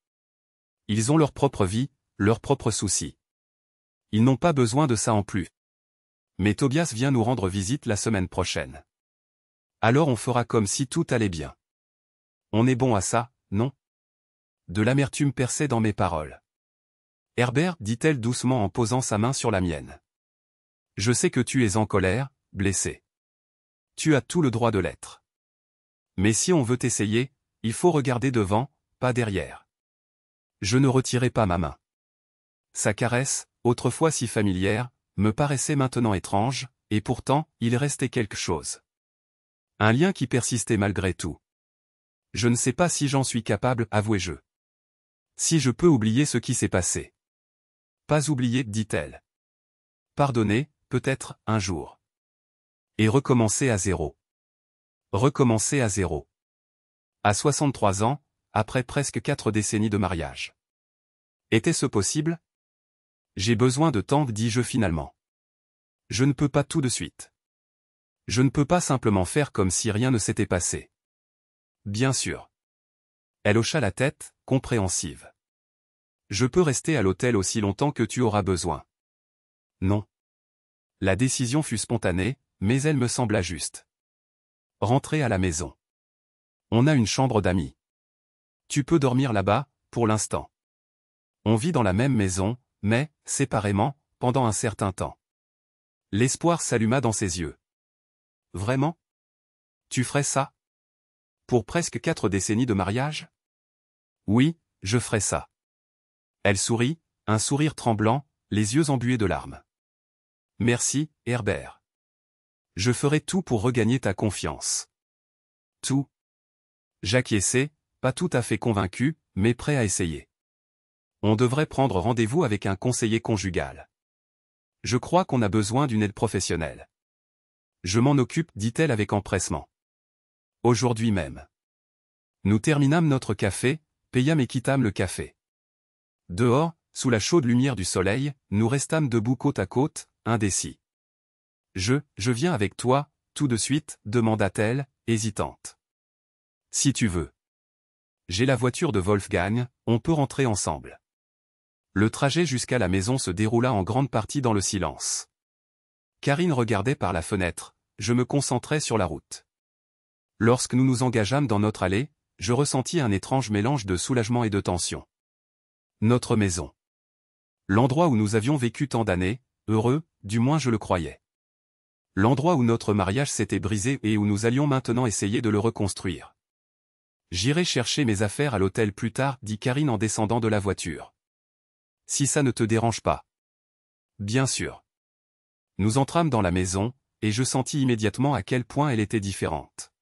Ils ont leur propre vie, leurs propres soucis. Ils n'ont pas besoin de ça en plus. Mais Tobias vient nous rendre visite la semaine prochaine. Alors on fera comme si tout allait bien. On est bon à ça, non? De l'amertume perçait dans mes paroles. Herbert, dit-elle doucement en posant sa main sur la mienne. Je sais que tu es en colère, blessé. Tu as tout le droit de l'être. Mais si on veut essayer, il faut regarder devant, pas derrière. Je ne retirai pas ma main. Sa caresse, autrefois si familière, me paraissait maintenant étrange, et pourtant, il restait quelque chose. Un lien qui persistait malgré tout. Je ne sais pas si j'en suis capable, avouai-je. Si je peux oublier ce qui s'est passé. Pas oublier, dit-elle. Pardonner, peut-être, un jour. Et recommencer à zéro. Recommencer à zéro. À 63 ans, après presque 4 décennies de mariage. Était-ce possible? J'ai besoin de temps, dis-je finalement. Je ne peux pas tout de suite. Je ne peux pas simplement faire comme si rien ne s'était passé. Bien sûr. Elle hocha la tête, compréhensive. Je peux rester à l'hôtel aussi longtemps que tu auras besoin. Non. La décision fut spontanée, mais elle me sembla juste. Rentrer à la maison. On a une chambre d'amis. Tu peux dormir là-bas, pour l'instant. On vit dans la même maison, mais, séparément, pendant un certain temps. L'espoir s'alluma dans ses yeux. Vraiment? Tu ferais ça? Pour presque 4 décennies de mariage? Oui, je ferais ça. Elle sourit, un sourire tremblant, les yeux embués de larmes. Merci, Herbert. Je ferai tout pour regagner ta confiance. Tout. J'acquiesçai, pas tout à fait convaincu, mais prêt à essayer. On devrait prendre rendez-vous avec un conseiller conjugal. Je crois qu'on a besoin d'une aide professionnelle. Je m'en occupe, dit-elle avec empressement. Aujourd'hui même. Nous terminâmes notre café, payâmes et quittâmes le café. Dehors, sous la chaude lumière du soleil, nous restâmes debout côte à côte, indécis. Je viens avec toi, tout de suite, demanda-t-elle, hésitante. Si tu veux. J'ai la voiture de Wolfgang, on peut rentrer ensemble. Le trajet jusqu'à la maison se déroula en grande partie dans le silence. Karine regardait par la fenêtre, je me concentrais sur la route. Lorsque nous nous engageâmes dans notre allée, je ressentis un étrange mélange de soulagement et de tension. Notre maison. L'endroit où nous avions vécu tant d'années, heureux, du moins je le croyais. L'endroit où notre mariage s'était brisé et où nous allions maintenant essayer de le reconstruire. J'irai chercher mes affaires à l'hôtel plus tard, dit Karine en descendant de la voiture. Si ça ne te dérange pas. Bien sûr. Nous entrâmes dans la maison, et je sentis immédiatement à quel point elle était différente.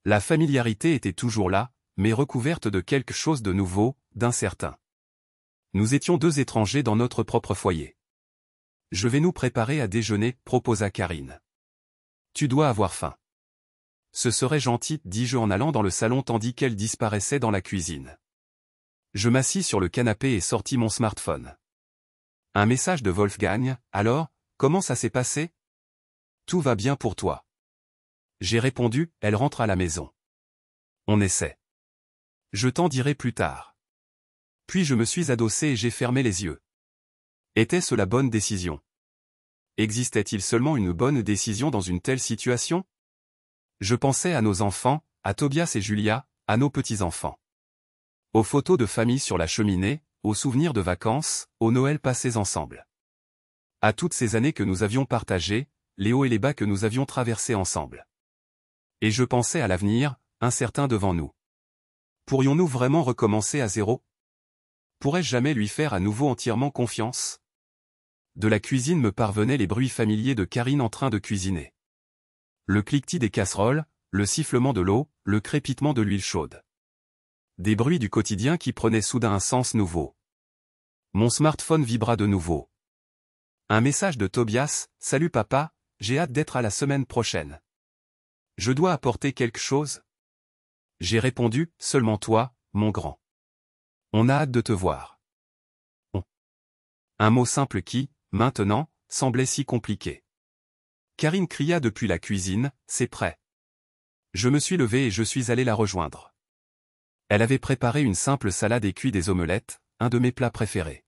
La familiarité était toujours là, mais recouverte de quelque chose de nouveau, d'incertain. Nous étions deux étrangers dans notre propre foyer. Je vais nous préparer à déjeuner, proposa Karine. Tu dois avoir faim. Ce serait gentil, dis-je en allant dans le salon tandis qu'elle disparaissait dans la cuisine. Je m'assis sur le canapé et sortis mon smartphone. Un message de Wolfgang, alors, comment ça s'est passé? Tout va bien pour toi. J'ai répondu, elle rentre à la maison. On essaie. Je t'en dirai plus tard. Puis je me suis adossé et j'ai fermé les yeux. Était-ce la bonne décision? Existait-il seulement une bonne décision dans une telle situation? Je pensais à nos enfants, à Tobias et Julia, à nos petits-enfants. Aux photos de famille sur la cheminée, aux souvenirs de vacances, aux Noëls passés ensemble. À toutes ces années que nous avions partagées, les hauts et les bas que nous avions traversés ensemble. Et je pensais à l'avenir, incertain devant nous. Pourrions-nous vraiment recommencer à zéro? Pourrais-je jamais lui faire à nouveau entièrement confiance? De la cuisine me parvenaient les bruits familiers de Karine en train de cuisiner. Le cliquetis des casseroles, le sifflement de l'eau, le crépitement de l'huile chaude. Des bruits du quotidien qui prenaient soudain un sens nouveau. Mon smartphone vibra de nouveau. Un message de Tobias, « Salut papa, j'ai hâte d'être à la semaine prochaine. Je dois apporter quelque chose ?» J'ai répondu, « Seulement toi, mon grand. On a hâte de te voir. » Un mot simple qui, maintenant, semblait si compliqué. Karine cria depuis la cuisine, « C'est prêt. » Je me suis levé et je suis allé la rejoindre. Elle avait préparé une simple salade et cuit des omelettes, un de mes plats préférés.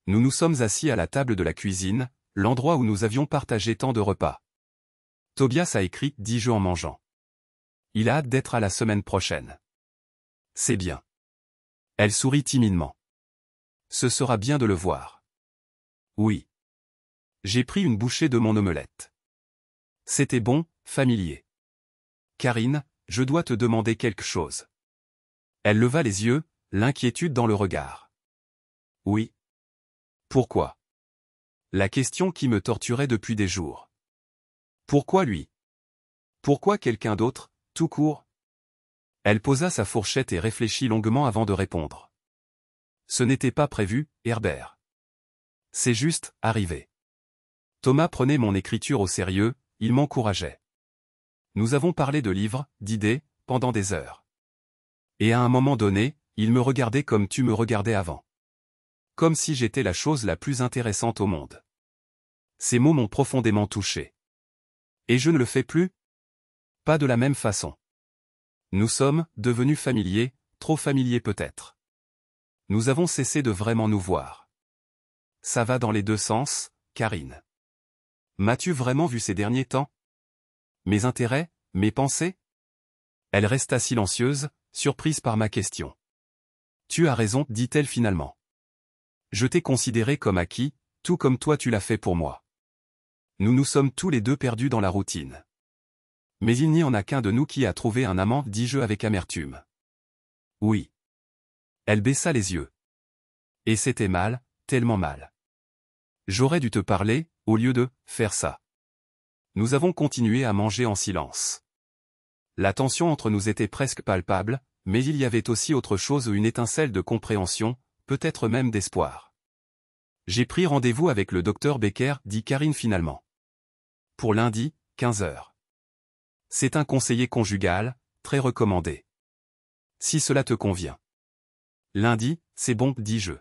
Nous nous sommes assis à la table de la cuisine, l'endroit où nous avions partagé tant de repas. Tobias a écrit, dis-je en mangeant. Il a hâte d'être à la semaine prochaine. C'est bien. Elle sourit timidement. Ce sera bien de le voir. Oui. J'ai pris une bouchée de mon omelette. C'était bon, familier. Karine, je dois te demander quelque chose. Elle leva les yeux, l'inquiétude dans le regard. Oui. Pourquoi? La question qui me torturait depuis des jours. Pourquoi lui? Pourquoi quelqu'un d'autre, tout court? Elle posa sa fourchette et réfléchit longuement avant de répondre. Ce n'était pas prévu, Herbert. C'est juste, arrivé. Thomas prenait mon écriture au sérieux, il m'encourageait. Nous avons parlé de livres, d'idées, pendant des heures. Et à un moment donné, il me regardait comme tu me regardais avant. Comme si j'étais la chose la plus intéressante au monde. Ces mots m'ont profondément touché. Et je ne le fais plus? Pas de la même façon. Nous sommes devenus familiers, trop familiers peut-être. Nous avons cessé de vraiment nous voir. Ça va dans les deux sens, Karine. M'as-tu vraiment vu ces derniers temps? Mes intérêts, mes pensées? Elle resta silencieuse, surprise par ma question. Tu as raison, dit-elle finalement. Je t'ai considéré comme acquis, tout comme toi tu l'as fait pour moi. Nous nous sommes tous les deux perdus dans la routine. Mais il n'y en a qu'un de nous qui a trouvé un amant, dis-je avec amertume. Oui. Elle baissa les yeux. Et c'était mal, tellement mal. J'aurais dû te parler, au lieu de faire ça. Nous avons continué à manger en silence. La tension entre nous était presque palpable, mais il y avait aussi autre chose, une étincelle de compréhension, peut-être même d'espoir. J'ai pris rendez-vous avec le docteur Becker, dit Karine finalement. Pour lundi, 15 heures. C'est un conseiller conjugal, très recommandé. Si cela te convient. Lundi, c'est bon, dis-je.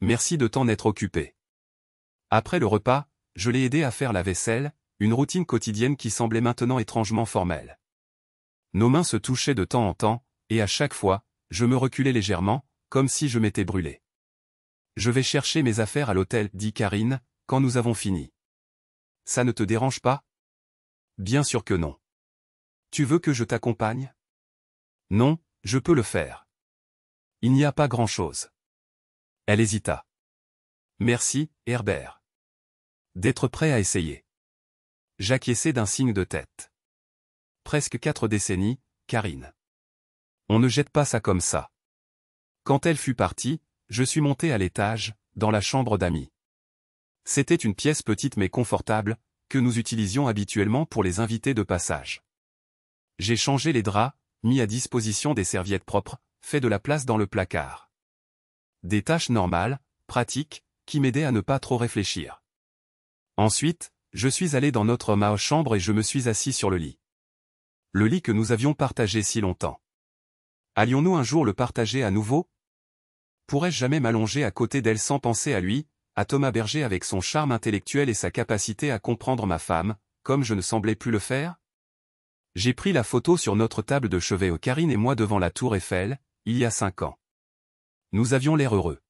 Merci de t'en être occupé. Après le repas, je l'ai aidé à faire la vaisselle, une routine quotidienne qui semblait maintenant étrangement formelle. Nos mains se touchaient de temps en temps, et à chaque fois, je me reculais légèrement, comme si je m'étais brûlé. Je vais chercher mes affaires à l'hôtel, dit Karine, quand nous avons fini. Ça ne te dérange pas? Bien sûr que non. Tu veux que je t'accompagne? Non, je peux le faire. Il n'y a pas grand-chose. Elle hésita. Merci, Herbert. D'être prêt à essayer. J'acquiesçai d'un signe de tête. Presque 4 décennies, Karine. On ne jette pas ça comme ça. Quand elle fut partie, je suis monté à l'étage, dans la chambre d'amis. C'était une pièce petite mais confortable, que nous utilisions habituellement pour les invités de passage. J'ai changé les draps, mis à disposition des serviettes propres, fait de la place dans le placard. Des tâches normales, pratiques, qui m'aidaient à ne pas trop réfléchir. Ensuite, je suis allé dans notre chambre et je me suis assis sur le lit. Le lit que nous avions partagé si longtemps. Allions-nous un jour le partager à nouveau? Pourrais-je jamais m'allonger à côté d'elle sans penser à lui, à Thomas Berger avec son charme intellectuel et sa capacité à comprendre ma femme, comme je ne semblais plus le faire? J'ai pris la photo sur notre table de chevet, Karine et moi devant la tour Eiffel, il y a 5 ans. Nous avions l'air heureux.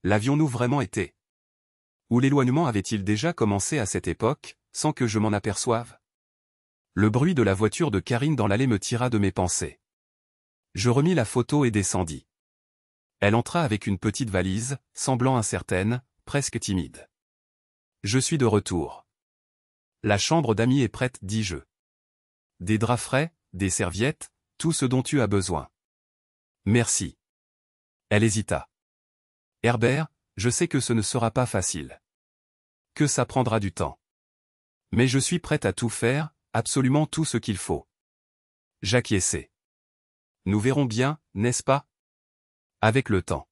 L'avions-nous vraiment été? Ou l'éloignement avait-il déjà commencé à cette époque, sans que je m'en aperçoive? Le bruit de la voiture de Karine dans l'allée me tira de mes pensées. Je remis la photo et descendis. Elle entra avec une petite valise, semblant incertaine, presque timide. Je suis de retour. La chambre d'amis est prête, dis-je. Des draps frais, des serviettes, tout ce dont tu as besoin. Merci. Elle hésita. Herbert, je sais que ce ne sera pas facile. Que ça prendra du temps. Mais je suis prête à tout faire, absolument tout ce qu'il faut. J'acquiesçai. Nous verrons bien, n'est-ce pas? Avec le temps.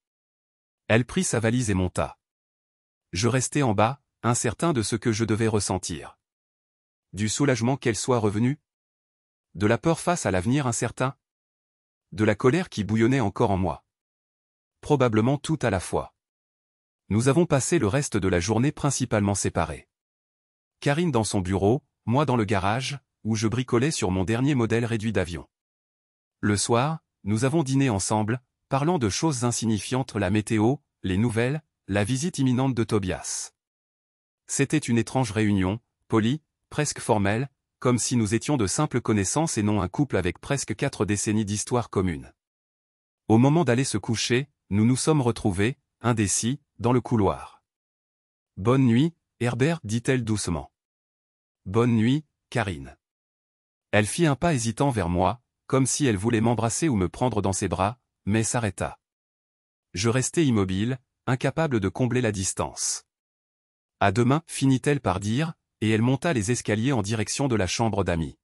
Elle prit sa valise et monta. Je restai en bas, incertain de ce que je devais ressentir. Du soulagement qu'elle soit revenue? De la peur face à l'avenir incertain? De la colère qui bouillonnait encore en moi? Probablement tout à la fois. Nous avons passé le reste de la journée principalement séparés. Karine dans son bureau, moi dans le garage, où je bricolais sur mon dernier modèle réduit d'avion. Le soir, nous avons dîné ensemble, parlant de choses insignifiantes, la météo, les nouvelles, la visite imminente de Tobias. C'était une étrange réunion, polie, presque formelle, comme si nous étions de simples connaissances et non un couple avec presque 4 décennies d'histoire commune. Au moment d'aller se coucher, nous nous sommes retrouvés, indécis, dans le couloir. « Bonne nuit, Herbert, dit-elle doucement. « Bonne nuit, Karine. » Elle fit un pas hésitant vers moi, comme si elle voulait m'embrasser ou me prendre dans ses bras, mais s'arrêta. Je restai immobile, incapable de combler la distance. « À demain, finit-elle par dire, et elle monta les escaliers en direction de la chambre d'amis.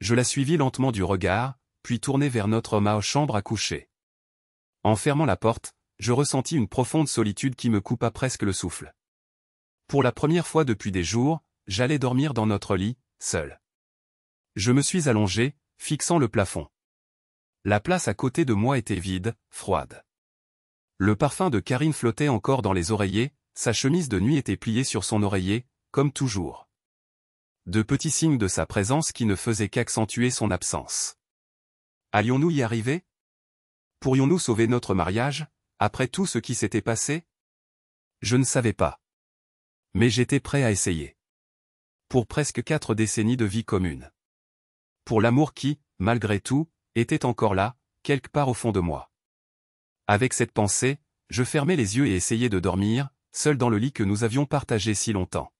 Je la suivis lentement du regard, puis tournai vers notre chambre à coucher. En fermant la porte, je ressentis une profonde solitude qui me coupa presque le souffle. Pour la première fois depuis des jours, j'allais dormir dans notre lit, seul. Je me suis allongé, fixant le plafond. La place à côté de moi était vide, froide. Le parfum de Karine flottait encore dans les oreillers, sa chemise de nuit était pliée sur son oreiller, comme toujours. De petits signes de sa présence qui ne faisaient qu'accentuer son absence. Allions-nous y arriver? Pourrions-nous sauver notre mariage, après tout ce qui s'était passé? Je ne savais pas. Mais j'étais prêt à essayer. Pour presque 4 décennies de vie commune. Pour l'amour qui, malgré tout, était encore là, quelque part au fond de moi. Avec cette pensée, je fermai les yeux et essayai de dormir, seul dans le lit que nous avions partagé si longtemps.